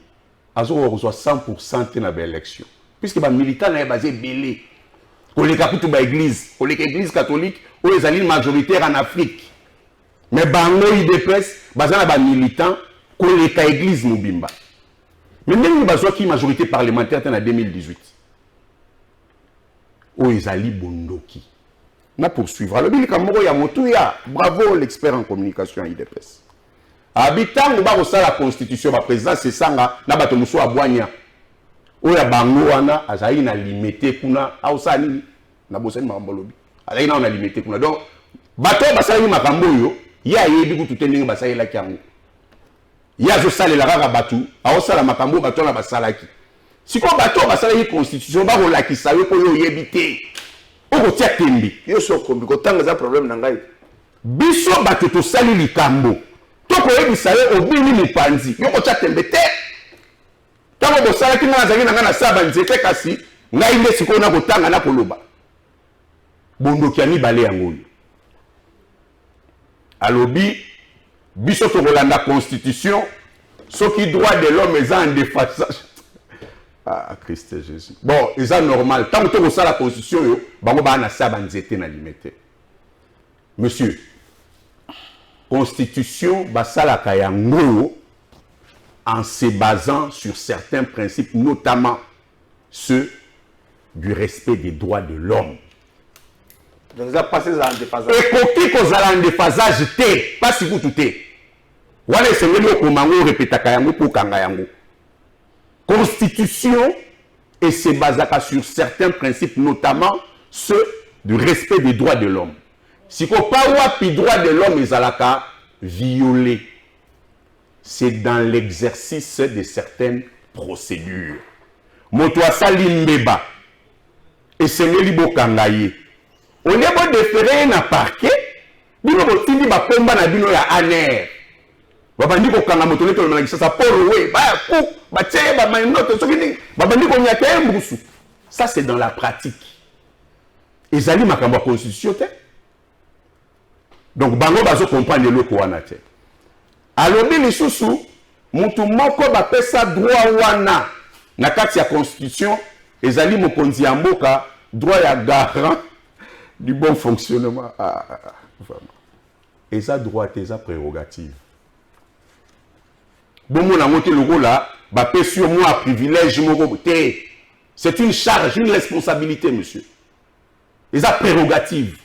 S5: azo reçoit 100% na l'élection. Puisque ba militant na basé belé. Koleka kutu ba église, koleka église catholique ou les alliés majoritaires en Afrique. Mais bango IDPS bazana ba militant koleka église mobimba. Mais même bazo qui majorité parlementaire en 2018. O ezali bondoki. Na poursuivre. Alors bili kamoko ya motu ya bravo l'expert en communication IDPS. Habitant ba ko la constitution ba président c'est sanga na bato muso abwanya. Oya bango wana azali na limité kuna ausani na bosani mambolobi. Azali na limité kuna. Donc bato basali makambo yo ya yebi ku tutendenge basali la kyango. Ya zo sale la kaka batu ausala makambo bato na basalaki. Siko bato basali constitution ba ko lakisa yo ko yo yebité. Oko tia tembi.
S3: Yo so kombi ko tanga za problème na ngai.
S5: Biso bato to sali likambo. Toko yebisa yo obini mupanzi yoko tia tembe te. Tango bosala ki ngana zangi na saba nzete kasi ngai nde siko na kotanga na koloba. Bondoki ya mibale yango. Alobi biso to kolanda constitution soki droit de l'homme est en déphasage. Ah Christ Jésus. Bon, c'est normal. Tant que tu as la constitution, bango ba na saba nzete na limité. Monsieur, constitution basala kayango en se basant sur certains principes, notamment ceux du respect des droits de l'homme.
S3: Donc ça passe en déphasage.
S5: Et pour qui qu'on a en déphasage te, pas si vous tout est. Voilà c'est le komango répéta kayango pour kangayango. Constitution et se basaka sur certains principes, notamment ceux du respect des droits de l'homme. Si qu'on parle des droits de l'homme, ils ont violé. C'est dans l'exercice de certaines procédures. Motoa Salimbeba et c'est le libo kangaye. On est bon de faire un parquet, bino botindi ba komba na bino ya aner. Babandi ko kanga moto neto na kisa pour we ba ku ba tse ba mainoto sokini babandi ko nyaka mbusu. Ça c'est dans la pratique. Ezali makambo constitution te. Donc bango bazo comprendre le ko wana te. Alobi lisusu mutu moko ba pesa droit wana na kati ya constitution ezali mokonzi ya mboka droit ya garant du bon fonctionnement. Vraiment. Et ça droit et ça prérogative. Bon mon amote le là, ba sur moi privilège moko te. C'est une charge, une responsabilité monsieur. Et ça prérogative.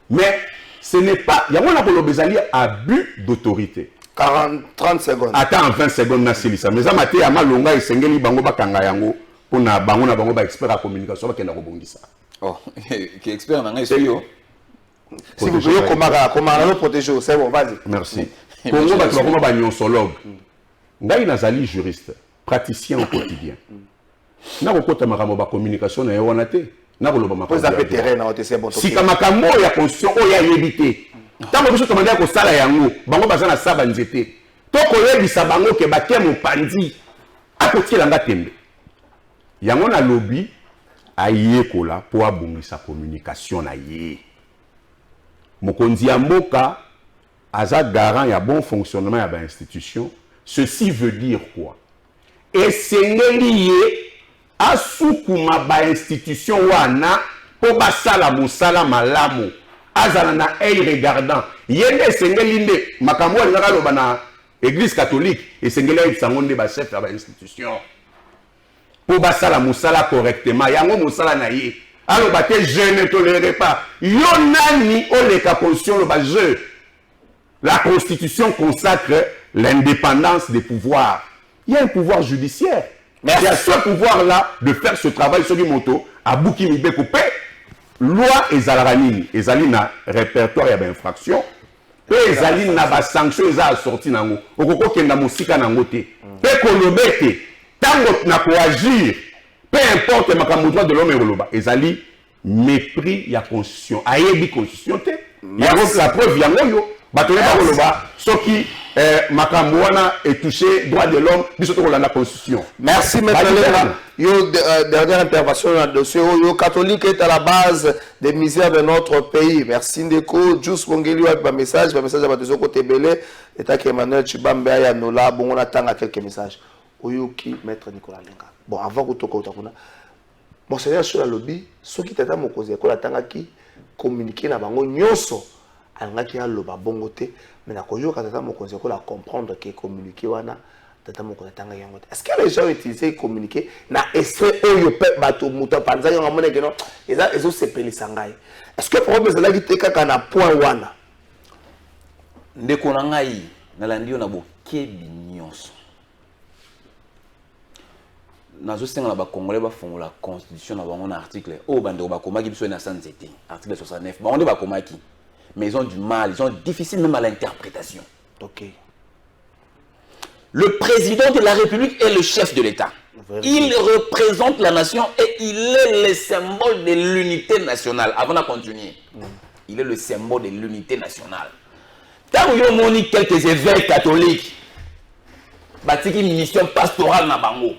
S5: Mais ce n'est pas, il y a un abus d'autorité.
S3: 30 secondes.
S5: Attends 20 secondes na silisa. Mais amate ya malonga esengeli bango bakanga yango pona bango na bango ba expert en communication bakenda ko bongisa.
S4: Oh, qui expert na ngai yo.
S3: Si vous voulez comment le protéger, c'est bon, vas-y.
S5: Merci. Congo ba twa ba nyonsologue. Ngai nazali juriste, praticien au quotidien. Na ko kota makambo ba communication na yona te. Na ko loba makambo.
S3: Vous avez terrain na OTC bon.
S5: Si makambo ya constitution o ya yebité. Tant que je demande à Kosala yango, bango bazana saba nzete. To koyebisa bango ke bakemo pandi. Akoti langa tembe. Yango na lobby ayekola po abungisa communication na ye. Mokonzi ya mboka aza garant ya bon fonctionnement ya ba institution. Ceci veut dire quoi? Esengeli ye asukuma ba institution wana po basala musala malamu. Azana na œil regardant. Yende sengeli nde makambo ngaka loba na église catholique et sengeli sangonde ba chef ya ba institution. Po basala musala correctement. Yango musala na ye. Alors te je ne tolérerai pas. Yo nani o le constitution le ba je. La constitution consacre l'indépendance des pouvoirs. Il y a un pouvoir judiciaire. Mais il y a ce pouvoir-là de faire ce travail sur moto à Bouki Mibe coupé. Loi ezalarani, ezali na répertoire ya ba infraction. Pe ezali na ba sanction eza assorti nango. Okoko kenda musika nango te. Pe kolobete tango na ko agir. Peu importe makambo droit de l'homme et roloba. Ezali mépris ya constitution. Ayebi constitution te. Yango la preuve yango yo. Batole ba roloba soki makambo wana est touché droit de l'homme biso to la constitution.
S3: Merci maître Léna. Yo dernière intervention dans le dossier. Yo catholique est à la base des misères de notre pays. Merci Ndeko. Jus Mongeli a un message à Batezo côté Belé. État que Emmanuel Chibambe ya nola bon on attend à quelques messages. Oyo qui maître Nicolas Lenga. Bon avant que to kota kuna. Bon c'est sur la lobby, ceux qui tata mokozi ko la tanga ki communiquer na bango nyonso. Alangaki ya loba bongo te mais na koyo tata mokozi ko la comprendre que communiquer wana tata mokozi tanga yango te. Est-ce que les gens utilisent communiquer na extrait oyo pe bato muta panza yango mona que non ezo sepelisa ngai. Est-ce que problème c'est là qui te kaka na point wana
S4: ndeko na ngai na landio na bokebi nyonso. Nazo senga na ba congolais ba fongola constitution na bango na article o bande ba komaki biso na sanzete article 69 ba onde ba komaki mais ils ont du mal, ils ont difficile même à l'interprétation.
S3: OK.
S4: Le président de la République est le chef de l'État. Il représente la nation et il est le symbole de l'unité nationale. Avant de continuer, il est le symbole de l'unité nationale. Tant que vous avez quelques évêques catholiques, batiki mission pastorale na bango.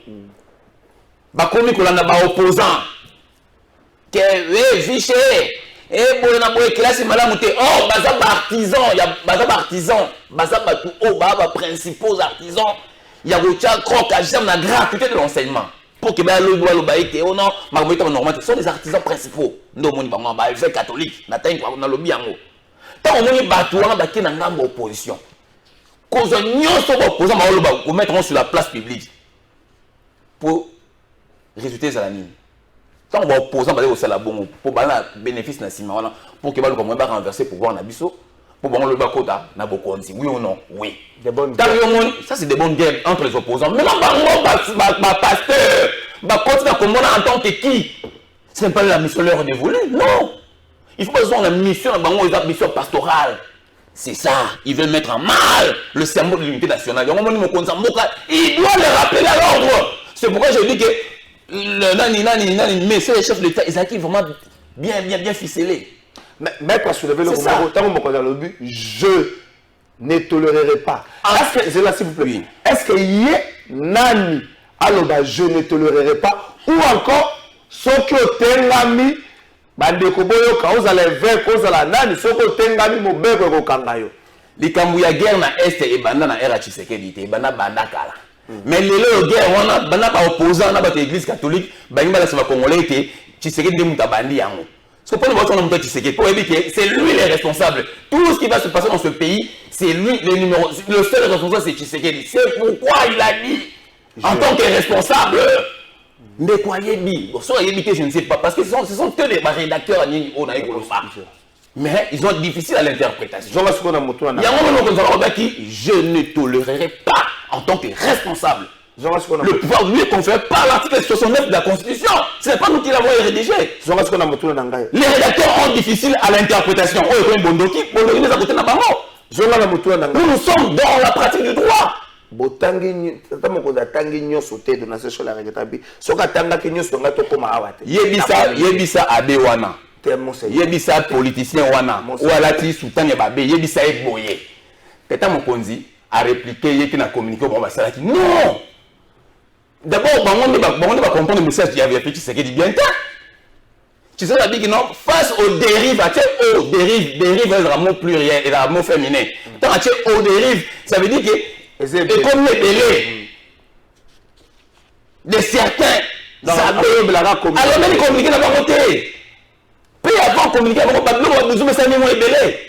S4: Bakomi kolanda ba opposant que viché et bon na boy classe malamu te oh baza ba artisan ya baza ba artisan baza ba tout oh ba principaux artisans ya gocha croc à jamais la gratuité de l'enseignement pour que ba lo lo ba été oh non ma boy normal ce sont des artisans principaux ndo moni bango ba évêque catholique na tangi kwa na lobi yango tant moni ba tout wana ba ki na ngambo opposition cause nyonso ba opposant ba lo ba ko mettre sur la place publique pour résulter à la mine. Tant qu'on va opposer au salabon pour bénéfice na sima voilà pour que ba le comme ba renverser pouvoir na biso pour bon le bakota na bokonzi oui ou non oui
S3: des bonnes
S4: ça c'est des bonnes guerres entre les opposants mais là ba pasteur ba continue comme en tant que qui ce n'est pas la mission leur dévolue non il faut pas avoir la mission na bango la mission pastorale c'est ça ils veulent mettre en mal le symbole de l'unité nationale il doit le rappeler à l'ordre c'est pourquoi je dis que mais c'est les chefs de l'État, ils acquis vraiment bien ficelés.
S3: Mais pour soulever le moment, tant qu'on le but, je ne tolérerai pas. Est-ce que, c'est là s'il vous plaît, est-ce qu'il y a nani, alors je ne tolérerai pas, ou encore, ce que tengami, bandeko boyo ka ozala vert ozala nani, ce que tengami mo beko ko kangayo.
S4: Likambu ya guerre na est et banda na era Tshisekedi te, banda kala. Mais les guerres, on a pas opposant à l'église catholique, c'est lui le responsable. Tout ce qui va se passer dans ce pays, c'est lui le seul responsable, c'est Tshisekedi. C'est pourquoi il a dit, en tant que responsable, de quoi il dit, je ne sais pas, parce que ce sont que les rédacteurs à Nini Onaï. mais ils sont difficiles à l'interprétation.
S3: Zonga siko na moto na.
S4: Il y a un moment qui je ne tolérerai pas en tant que responsable. Le pouvoir lui est conféré par l'article 69 de la Constitution. Ce n'est pas nous qui l'avons rédigé. Les rédacteurs sont difficiles à l'interprétation. Nous nous sommes dans la pratique du droit. Yebisa abe wana. Yebisa politicien wana. Ou alati sultan yababe. Yebisa eboye. Teta mokonzi a répliqué yeki na communiqué au bon salaki. Non. D'abord, on va comprendre le message qu'il y avait fait, tu sais qu'il dit bien. Tu sais, ça dit que non, face aux dérives, dérives est un mot pluriel et un mot féminin. Tant que aux dérives, ça veut dire que, et comme les délais de certains, alors même communiquer dans la côté. Puis avant communiquer avec nous, nous sommes les délais.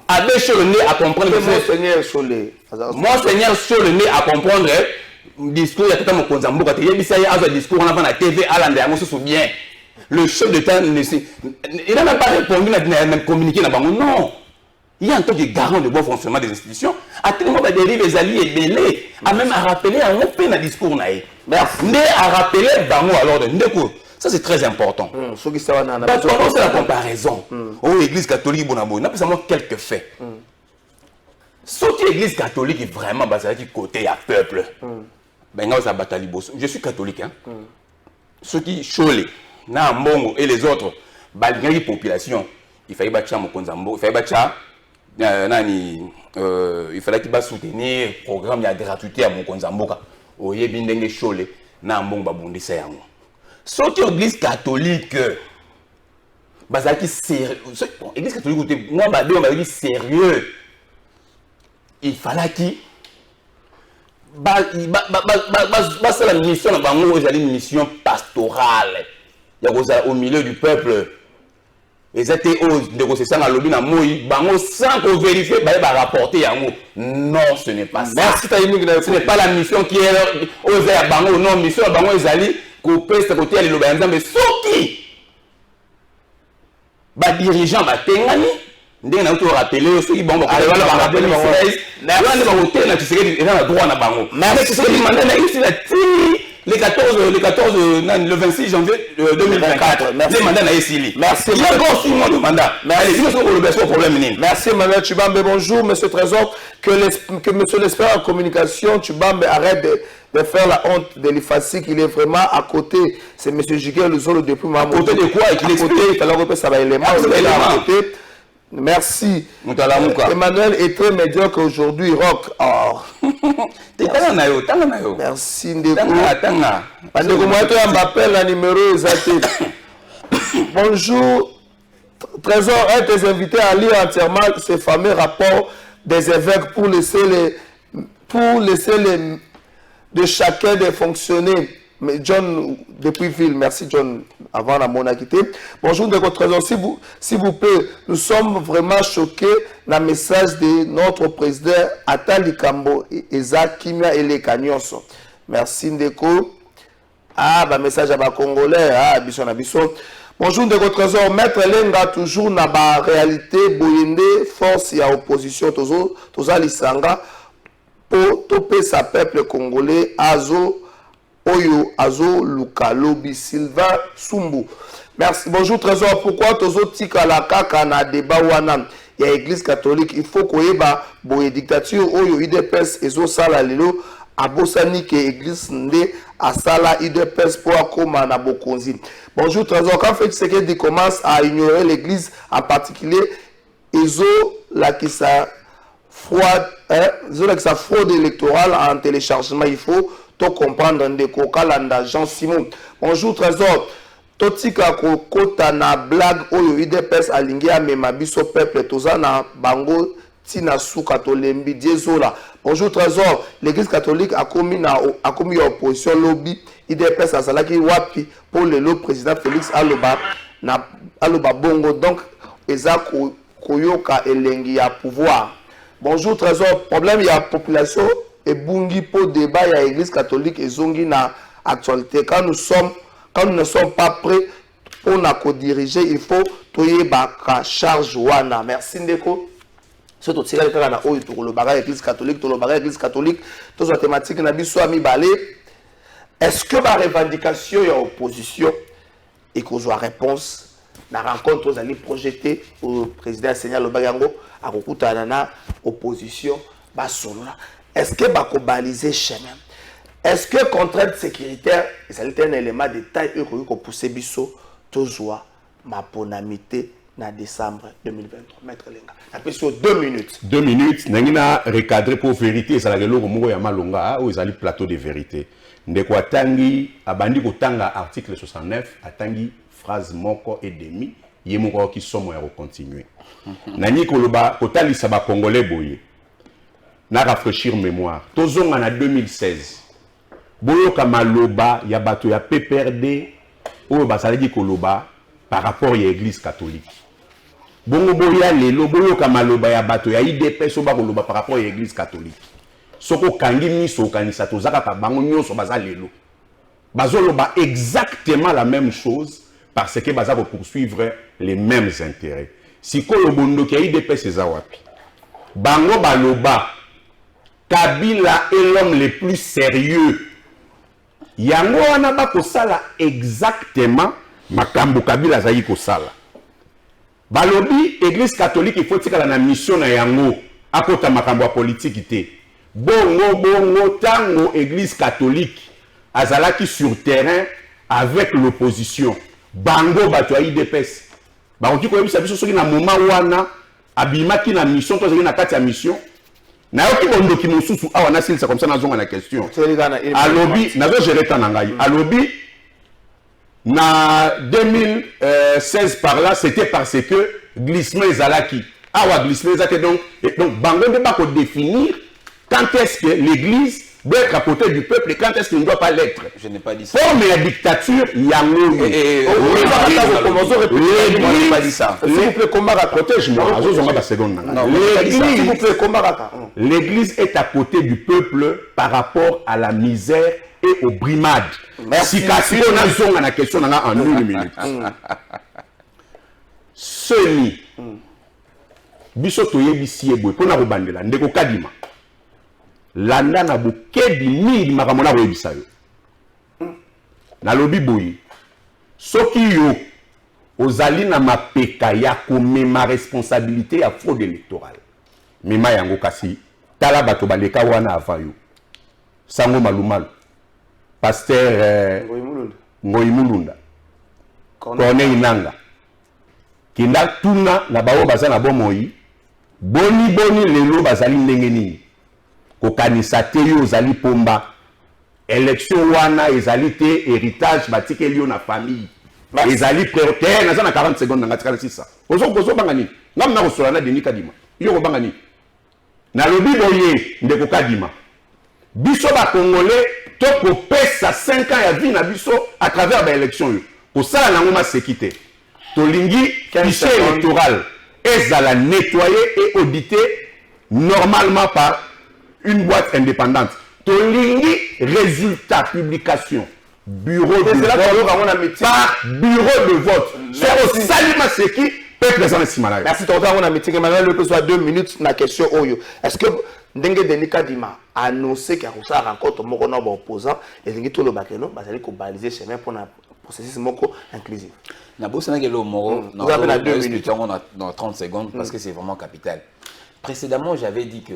S4: Avec sur le nez à comprendre.
S3: Monseigneur Cholé.
S4: Monseigneur sur le nez à comprendre. Discours, il y a tout un Konzamboka. Il y a un discours, on a fait la TV à l'Andé, on se souvient. Le chef de temps, il n'a même pas répondu, il n'a même communiqué. Non. Il y a un temps de garant de bon fonctionnement des institutions. À tout moment, il dérive les alliés et belés. A même à rappeler un peu le discours. Merci. À rappeler Bango alors de ça, c'est très important. C'est la comparaison. Oh, l'église catholique, il y a seulement quelques faits. Sauf que l'église catholique est vraiment basée sur le côté à peuple. Je suis catholique. Hein? Ceux qui Cholé, Nambongo et les autres, la population, il fallait battre Mokonzambo, il fallait battre il fallait qu'il soutenir le programme de gratuité à Mokonzambo. Oye bindenge Cholé, Nambongo babundi sayango. Ceux qui l'église catholique, l'église catholique, moi je suis sérieux. Il fallait qu'il c'est la mission une mission pastorale au milieu du peuple. Ils étaient aux négociations à lobby sans vérifier rapporter non, ce n'est pas ça. Merci, ce n'est pas la mission qui est aux à Bango. Non, mission à Bango Ezali couper ce côté à l'Ilobanza, mais sauf qui dirigeant Tengani. Ndenge na auto rappeler ceux qui bon rappeler le 26 janvier 2024 les mandats na esili. Merci. Il y a encore 6 mois de mandat. Merci
S3: Manuel Tshibambe. Bonjour monsieur Trésor, que monsieur l'expert en communication Tshibambe arrête de faire la honte de l'IFASIC. Il est vraiment à côté. C'est monsieur Jiguel Luzolo depuis Mamou.
S4: À côté de quoi? Il est côté.
S3: Alors ça va élément. Merci. Emmanuel est très médiocre aujourd'hui. Rock. Oh. Merci Ndeko. Ndeko Mouato m'appelle la numéro exact. Bonjour. Trésor, un tes invités à lire entièrement ce fameux rapport des évêques pour laisser les de chacun des fonctionner. Mais John depuis Ville, merci John avant la monarchie. Bonjour de votre trésor, s'il vous plaît, nous sommes vraiment choqués dans le message de notre président Atali Kambo et Isaac Kimia et les Kanyonso. Merci Ndeko. Message à ma Congolais, Bisson à Bisson. Bonjour de votre trésor, Maître Lenga toujours dans la réalité, Boyende, force et opposition, Toza Lisanga, pour toper sa peuple congolais, Oyo Azo Lukalobi Sylvain Sumbu. Merci. Bonjour Trésor. Pourquoi Tozo Tika la kaka na débat wana ya église catholique? Il faut qu'on ait boye dictature Oyo IDPS Ezo Sala Lelo Abosani ke église nde Asala IDPS pour akoma na Bokonzi. Bonjour Trésor. Quand Félix Tshisekedi commence à ignorer l'église en particulier Ezo la qui sa fraude électorale en téléchargement, il faut tout comprendre Ndeko Kalanda Jean Simon. Bonjour Trésor. Totika kota na blague oyo IDPS alingia mema biso peuple toza na bango tina suka tolembi diezola. Bonjour Trésor. L'église catholique a commis opposition lobby IDPS azalaki wapi pour le président Félix Aloba bongo donc eza koyoka elengi ya pouvoir. Bonjour Trésor. Problème ya population et bungi pour débat à l'église catholique et zongi na actualité. Quand nous ne sommes pas prêts pour nous diriger, il faut que charge wana. Merci Ndeko. Ce que tu as dit, l'église catholique, l'église catholique, toutes les thématiques, est-ce que la revendication et l'opposition et qu'on soit réponse, la rencontre aux alliés projetée au président Seigneur Lobagango, à Rokutanana, opposition, est-ce que va baliser chemin? Est-ce que contrainte sécuritaire, c'est un élément de taille pour pousser Bisso, toujours ma ponamité en décembre 2023? Maître Lenga, après sur 2 minutes.
S5: 2 minutes, nangina recadrer pour vérité, ça la gelo ko ya malonga ou ils plateau de vérité. Ndeko atangi abandi kotanga article 69 atangi phrase moko et demi yemoko ki somo ya continuer. Nani koloba kotalisa ba congolais boye. Na rafraîchir mémoire. Tozonga na 2016. Boyoka maloba ya bato ya PPRD oyo basalaki koloba par rapport à l'église catholique. Bongo boya lelo boyoka maloba ya bato ya IDPS oba koloba par rapport à l'église catholique. Soko kangi miso kanisa tozaka ka bango nyonso baza lelo. Bazoloba exactement la même chose parce que baza poursuivre les mêmes intérêts. Si kolobondo ki IDPS ezawapi. Bango baloba Kabila est l'homme le plus sérieux. Yango wana ba kosala exactement makambo Kabila zayi kosala. Balobi église catholique il faut tika la mission na yango akota makambo ya politique te. Bongo tango église catholique azalaki sur terrain avec l'opposition. Bango bato ya IDPS. Ba oki ko yebisa biso soki na moment wana abimaki na mission to zaki na kati ya mission. Na yoki bondoki mosusu awa na silisa comme ça nazonga na question. Alobi nazo gérer tanangai. Alobi na 2016 par là c'était parce que glissement ezalaki. Awa glissement ezalaki donc bango de ba ko définir quand est-ce que l'église doit être à côté du peuple et quand est-ce qu'il ne doit pas l'être.
S4: Je n'ai pas dit ça.
S5: Forme la dictature, il y a l'église est à côté du peuple par rapport à la misère et au brimade. Si on a la question en 1 minute. Seni. Bisoto yebisi eboy pona kobandela ndeko kadima. Landa na bokedi mingi makambo na boyebisa yo. Na lobi boyi. Soki yo ozali na mapeka ya komema responsabilité ya fraude électorale. Mema yango kasi tala bato baleka wana avant yo. Sango Malumalu. Pasteur Ngoyi Mulunda. Corneille Nanga. Kinda tuna na bawo baza na bomoi. Boni lelo bazali ndenge nini. Kokanisa te yo zali pomba. Élection wana ezali te héritage batike liyo na famille. Ezali prioritaire naza na 40 secondes na ngatika sisa. Ozo banga nini? Ngam na kosola na Denis Kadima. Yo ko banga nini? Na lobi boye ndeko Kadima. Biso ba Congolais to ko pesa 5 ans ya vie na biso à travers ba élection yo. Ko sala na ngoma sécurité. Tolingi fichier électoral ezala nettoyé et audité normalement par une boîte indépendante. Tolingi résultat publication bureau de vote par bureau de vote. C'est au salima seki peuple des années.
S3: Merci tonton on a meeting Emmanuel le soit 2 minutes na question oyo. Est-ce que Ndenge Denis Kadima a annoncé qu'il y a une rencontre moko na opposant et lingi to lo bakeno bazali ko baliser chemin pour na processus moko inclusif.
S4: Na bosana ke lo moko
S3: vous avez 2 minutes
S4: dans 30 secondes parce que c'est vraiment capital. Précédemment, j'avais dit que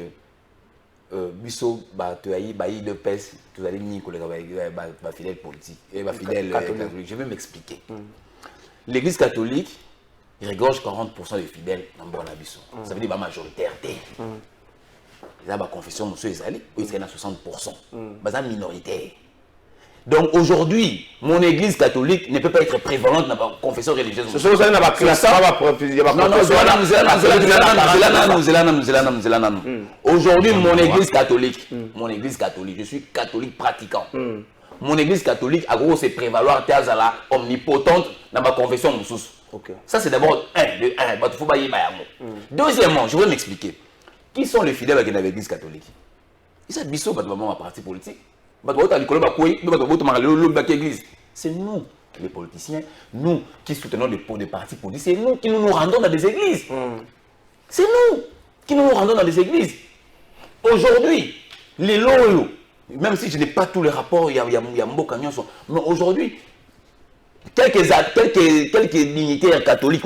S4: biso ba toyi ba de pes tout allez ni collègue ba fidèle politique et ba fidèle catholique. Je vais m'expliquer. L'église catholique regorge 40% des fidèles dans bon biso. Ça veut dire ba majoritaire. Ils ont la confession monsieur Ezali, ils sont à 60%. Ils sont minoritaires. Donc aujourd'hui, mon église catholique ne peut pas être prévalente dans la confession religieuse.
S3: Ce sont la classe.
S4: Aujourd'hui, mon église catholique, je suis catholique pratiquant. Mon église catholique, à gros, c'est prévaloir Tazala omnipotente dans ma confession. Ça, c'est d'abord deuxièmement, je vais m'expliquer. Qui sont les fidèles de l'église catholique? Ils sont à parti politique. C'est nous. les politiciens, nous qui soutenons des partis politiques, c'est nous qui nous rendons dans des églises. C'est nous qui nous rendons dans des églises. Aujourd'hui, les loyaux, même si je n'ai pas tous les rapports, il y a Mboka Nyonso, mais aujourd'hui, quelques dignitaires catholiques,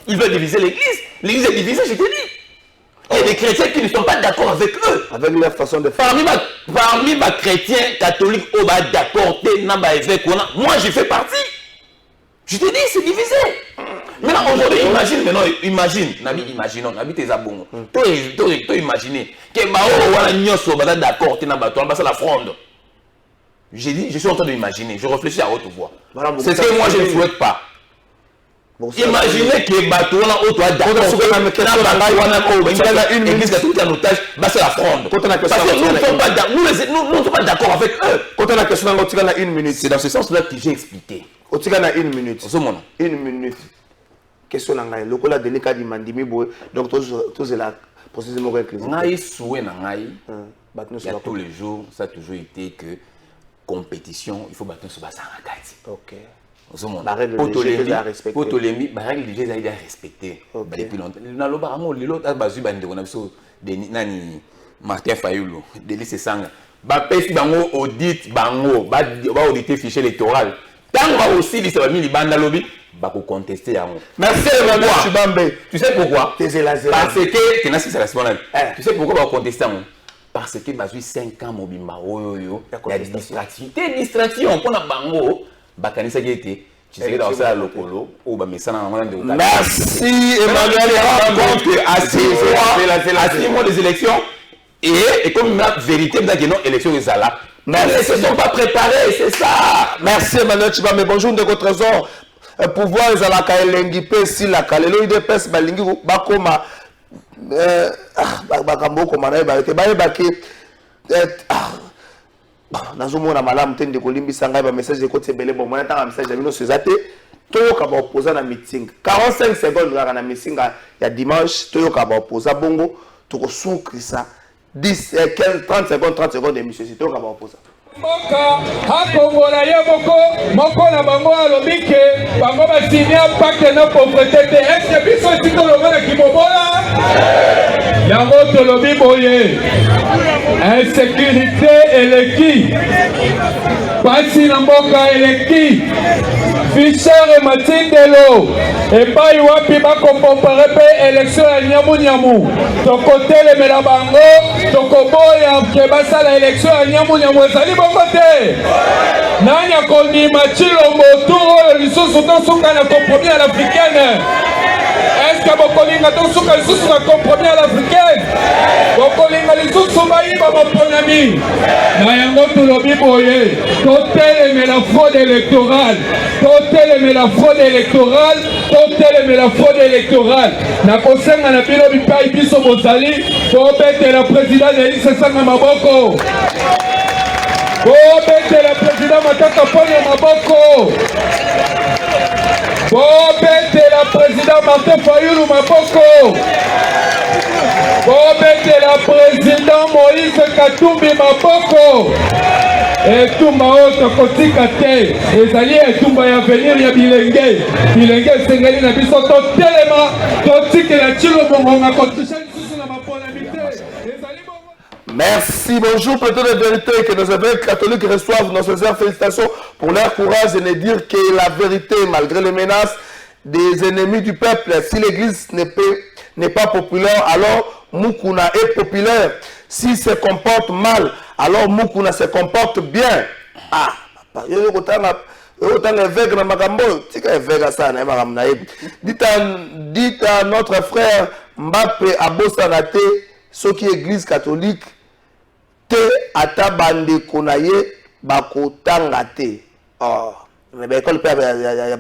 S4: ils veulent diviser l'église. L'église est divisée, je te dis. Il y a des chrétiens qui ne sont pas d'accord avec eux.
S3: Avec leur façon de faire.
S4: Parmi les chrétiens catholiques, on va d'accord, moi je fais partie. Je te dis, c'est divisé. Maintenant, aujourd'hui, imaginons, tes abonnés. Tu imagines que on d'accord, la fronde. J'ai dit, je suis en train d'imaginer, je réfléchis à haute voix. C'est ce que moi je ne souhaite pas. Imaginez que Batouana Otoa d'accord, l'église catholique en otage, c'est la fronde. Parce que nous ne sommes pas d'accord avec eux.
S3: Quand on a question dans une minute,
S4: c'est dans ce sens-là que j'ai expliqué.
S3: Une minute. Une minute. Question dans le local de l'école de Mandimi Boy, donc tous la procédure morale que
S4: il y a tous les jours, ça a toujours été que compétition, il faut battre sur Bassan Akati.
S3: Ok.
S4: La règle du jeu est à respecter. La règle du jeu est à respecter. Depuis longtemps. Martin Fayoulou, Délice Sanga. Bapes bango audit bango, ba auditer fichier électoral. Tant que aussi les familles les bandes lobby, ba ko contester yango.
S3: Merci Emmanuel Chibambe.
S4: Tu sais pourquoi? Parce que tu n'as c'est la tu sais pourquoi ba contester yango? Parce que bazu 5 ans mobimba oyo il y a distraction pour na bango bakanisa qui était tu sais dans ça lokolo ou ba mesana na de
S3: merci Emmanuel
S4: Chibambe à 6 mois des élections. Et comme la vérité de la élection est là, mais ils ne se sont pas préparés, c'est ça.
S3: Merci Emmanuel Chibambe. Bonjour de votre trésor. Pouvoir ils la kaelengi pe si la kalelo ide pes balingi bakoma bakambo koma na ba te ba ke nazomona malamu te ndeko limbisa ngai ba message de côté belé bon moi tanga message bino sezate toyoka ba opposer na meeting 45 secondes na meeting ya dimanche toyoka ba opposer bongo toko soukrisa 10, 15, 30 secondes d'émission. C'est tout comme on pose.
S6: Hakongola ye moko na bango alobi ke bango basigné pacte na pauvreté te. Est-ce que biso tikoloba na kibobola? Yango tolobi boye. Insécurité eleki. Pasi na mboka eleki. Fischer et Matindelo. Et pas wapi bakompare pe élection ya nyamu. Tokote le melabango, tokoboya ke basala élection ya nyamu ezali bongo te. Nani akondima Chilombo tour lisusu tosuka na compromis à l'africaine. Est-ce que bokolinga tosuka lisusu na compromis à l'africaine? Bokolinga lisusu bayiba baponami. Na yango tolobi boye, toteleme la fraude électorale. Toteleme la fraude électorale. Toteleme la fraude électorale. Na kosenga na bino bipai biso bozali, tobete la présidente Délice Sanga maboko. Bobete la présidente Matata Ponyo maboko. Bobete la présidente Martin Fayoulou maboko. Bobete la présidente Moïse Katumbi maboko. Et tout ma haute kotika te. Ezali etumba ya venir ya bilenge. Bilenge sengeli na biso to telema to tikela chilo bongo kotisha lisusu na mapolamité. Ezali bongo.
S3: Merci, bonjour, plutôt de vérité que nos évêques catholiques reçoivent nos sincères félicitations pour leur courage et ne dire que la vérité malgré les menaces des ennemis du peuple. Si l'église n'est pas populaire, alors Mukuna est populaire. S'il se comporte mal, alors Mukuna se comporte bien. Ah, dites à notre frère Mbappé Abosanate, ce qui est église catholique, te atabande konaye bakotanga te. Oh, mais l'école père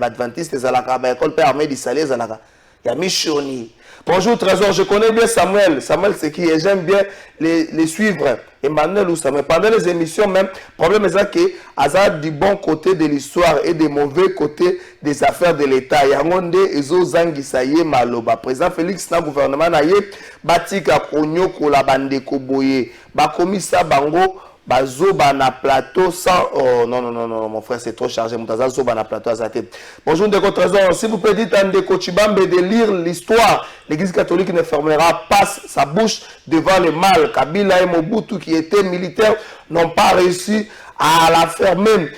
S3: adventiste zalaka, l'école père armée d'Israël zalaka. Il y a Michoni. Bonjour Trésor, je connais bien Samuel. Samuel c'est qui? Et j'aime bien les suivre. Emmanuel ou Samuel. Pendant les émissions même, le problème est que Azad du bon côté de l'histoire et du mauvais côté des affaires de l'État. Yangonde Ezo Zangisaye Maloba. Président Félix na gouvernement na ye batika konyoko la bande koboye. Bakomisa bango Bazoba na plateau sans... Oh non, non, non, non, mon frère, c'est trop chargé. Moutaza Zoba na plateau à sa tête. Bonjour, Ndeko Trésor. Si vous pouvez dire à Ndeko Chibambe de lire l'histoire, l'Église catholique ne fermera pas sa bouche devant le mal. Kabila et Mobutu, qui étaient militaires, n'ont pas réussi à la fermer.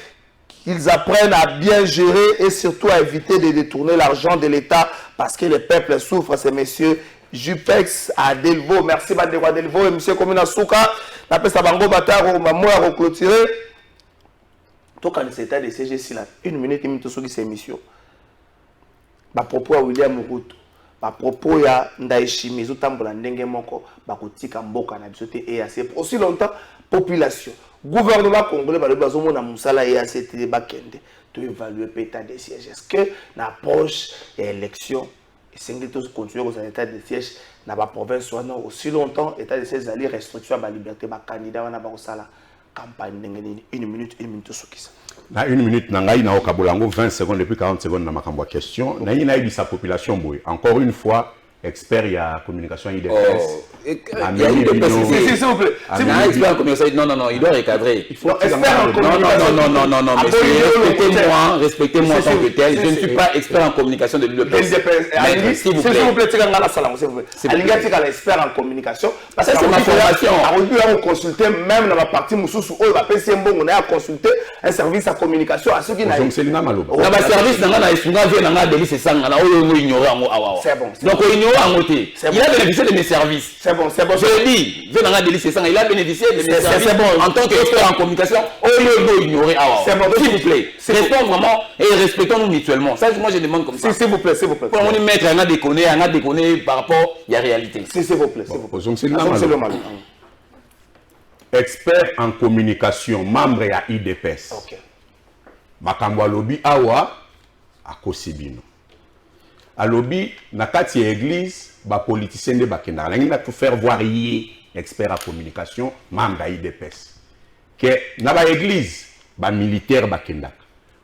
S3: Qu'ils apprennent à bien gérer et surtout à éviter de détourner l'argent de l'État parce que le peuple souffre. C'est messieurs Jupex à Delvaux. Merci Badego à Delvaux et monsieur Komina Souka. L'appel Sabango Bataro, maman a reclôturé. Donc, quand c'est état de siège ici, là, une minute, il me dit cette émission. Ma propos à William Murutu. Ma propos à Ndaishimi, Zotambola Ndenge Moko, Bakotika Mboka, Nabisote et assez. Pour aussi longtemps, population. Gouvernement congolais, le bazomo na musala et assez bakende. Tu évaluer l'état de siège. Est-ce que l'approche de l'élection, et c'est que tout continuer aux états de siège, dans la province soit non aussi longtemps, état de siège, aller restriction à la liberté, ma candidat, on a la campagne une minute sur qui ça.
S5: Na une minute, nangai na okabolango 20 secondes depuis 40 secondes na makambo question. Na yina ibi sa population boy. Encore une fois, expert il y a communication IDPS.
S4: Il y a IDPS. S'il vous plaît. Si vous êtes expert en communication, non, il doit recadrer.
S3: Il faut expert en communication.
S4: Non, respectez-moi en tant que tel. Je ne suis pas expert en communication de l'IDPS. S'il vous plaît,
S3: Alingati est expert en communication. Parce que
S4: c'est ma formation.
S3: On consulter même dans la partie Moussous où on a consulté un service à communication à ceux qui n'ont pas.
S5: C'est
S4: service
S3: c'est bon.
S4: Donc il a bénéficié de mes services.
S3: C'est bon.
S4: Je dis, il a bénéficié de mes services en tant qu'expert en communication. C'est bon, s'il vous plaît. Restons vraiment et respectons-nous mutuellement. Ça, moi je demande comme ça.
S3: S'il vous plaît.
S4: Pour on y mettre, on a déconné par rapport à la réalité.
S3: S'il vous plaît.
S5: Expert en communication, membre à IDPS.
S3: Ok.
S5: Makambo lobby awa a Kosibino. A lobby na kati église ba politicien de bakenda. Langi na tout faire voir yé expert en communication, membre à IDPS. Que na ba église ba militaire bakenda,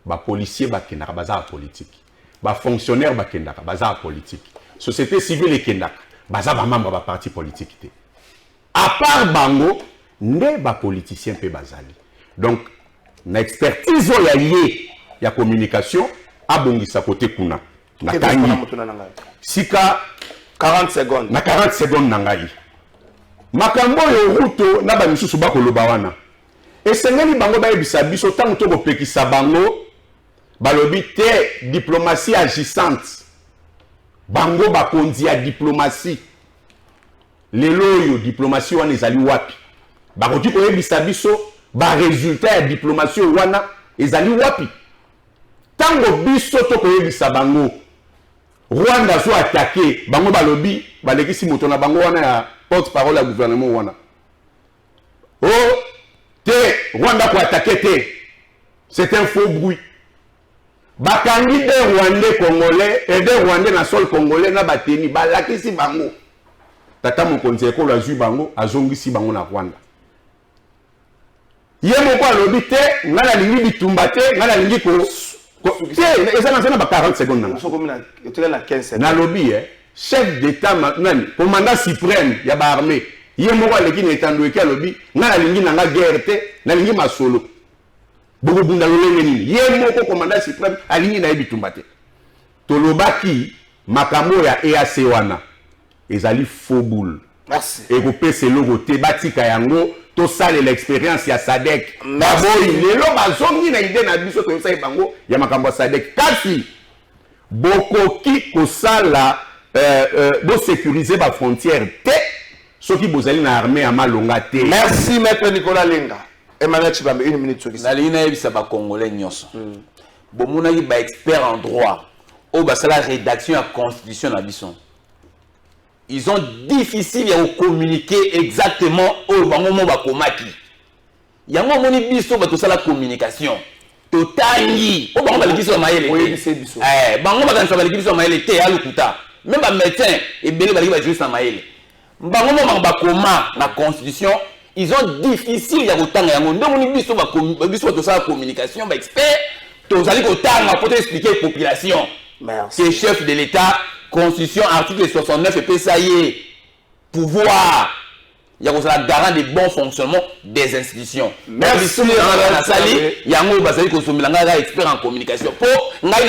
S5: ba policier bakenda baza politique. Ba fonctionnaire bakenda baza politique. Société civile kenda baza ba membre ba parti politique. À part bango ne ba politicien pe bazali. Donc na expertise ya lié ya communication abongisa côté kuna na tangi sika
S3: 40 secondes
S5: na 40 secondes na ngai makambo yo ruto na ba misusu ba koloba wana esengeli bango ba yebisa biso tango to ko pekisa bango balobi te diplomatie agissante bango ba konzi ya diplomatie lelo yo diplomatie wana ezali wapi bakoki koyebisa biso ba résultat ya diplomatie wana ezali wapi tango biso to koyebisa bango Rwanda so attaqué bango balobi balekisi moto na bango wana ya porte parole ya gouvernement wana te Rwanda ko attaqué te c'est un faux bruit bakangi de Rwandais congolais et de Rwandais na sol congolais na bateni balakisi bango tata mokonzi ekolo azwi bango azongisi bango na Rwanda ye moko alobi te nga nalingi bitumba te nga nalingi ko eza na ba 40 secondes na lobi chef d'état nani commandant suprême ya ba armée ye moko aleki na etando eki alobi nga nalingi nanga guerre te nalingi masolo bokobunda lolenge nini ye moko commandant suprême alingi na ye bitumba te tolobaki makambo ya EAC wana ezali faux boule.
S3: Merci.
S5: Et vous pouvez se logoter batika yango to sale l'expérience ya Sadek. Baboyi lelo bazongi na idée na biso to yosai bango ya makambo Sadek. Kasi bokoki ko sala do sécuriser ba frontière te soki bozali na armée ya malonga te.
S3: Merci maître Nicolas Lenga. Emmanuel Chibambe, une minute sur
S4: ça. La ligne est ba congolais nyonso. Bomona yi ba expert en droit. O ba sala rédaction à constitution na biso. Ils ont difficile à communiquer exactement au moment où bakomaki. Yango moni biso ba to sala communication. Totangi. O bango ba likiso maele. Bango ba kanisa ba likiso maele te alukuta. Même ba médecin et belé ba likiso juste maele. Bango mo ba koma na constitution, ils ont difficile à kotanga yango. Ndo moni biso ba to sala communication ba expert. Tozali kotanga pour expliquer la population.
S3: Merci.
S4: C'est chef de l'État. Constitution, article 69, et puis ça y est, pouvoir. il y a un garant de bon fonctionnement des institutions.
S3: Merci.
S4: Il y a un expert en communication. Merci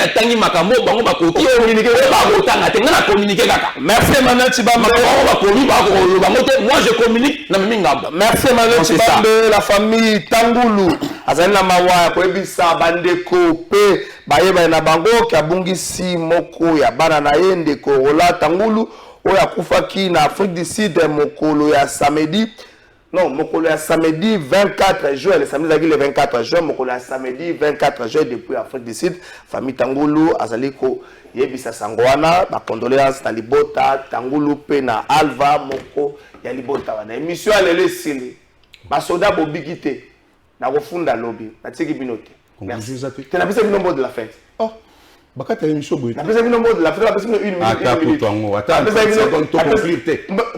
S4: Emmanuel Tshibambe. Moi je communique.
S3: Merci Emmanuel Tshibambe, la famille Tangoulou. Azalina mawa koebisa bandeko pe bayeba na bango kabungisi moko ya bana na yende Korola Tangoulou oya kufaki na Afrique du Sud mokolo ya samedi. Non, mokolo ya samedi 24 juin, le samedi le 24 juin, mokolo ya samedi 24 juin depuis Afrique du Sud, famille Tangoulou azaliko yebisa sangwana, ba condoléances na libota Tangoulou pe na Alva moko ya libota wana. Émission alele sili. Ba soda bobigité. Na refunda lobby, na tiki binote. Merci. Tu n'as pas le nombre de la fête. Oh.
S5: Bakata émission boy.
S3: Na pesa nombre de la fête, na pesa 1 minute.
S5: Attends pour toi ngo. Attends. Toi conclure.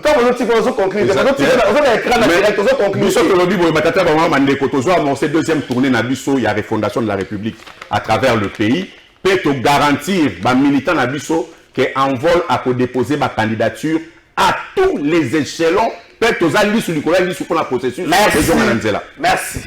S3: Toi on tu faut conclure. On a écran direct, on conclure.
S5: Biso to lobby boy matata ba mande ko tozo annoncer deuxième tournée na biso ya refondation de la République à travers le pays. Peut te garantir ba militant na biso que en vol à déposer ma candidature à tous les échelons. Peut-être aux alliés sur le processus.
S3: Merci. Merci.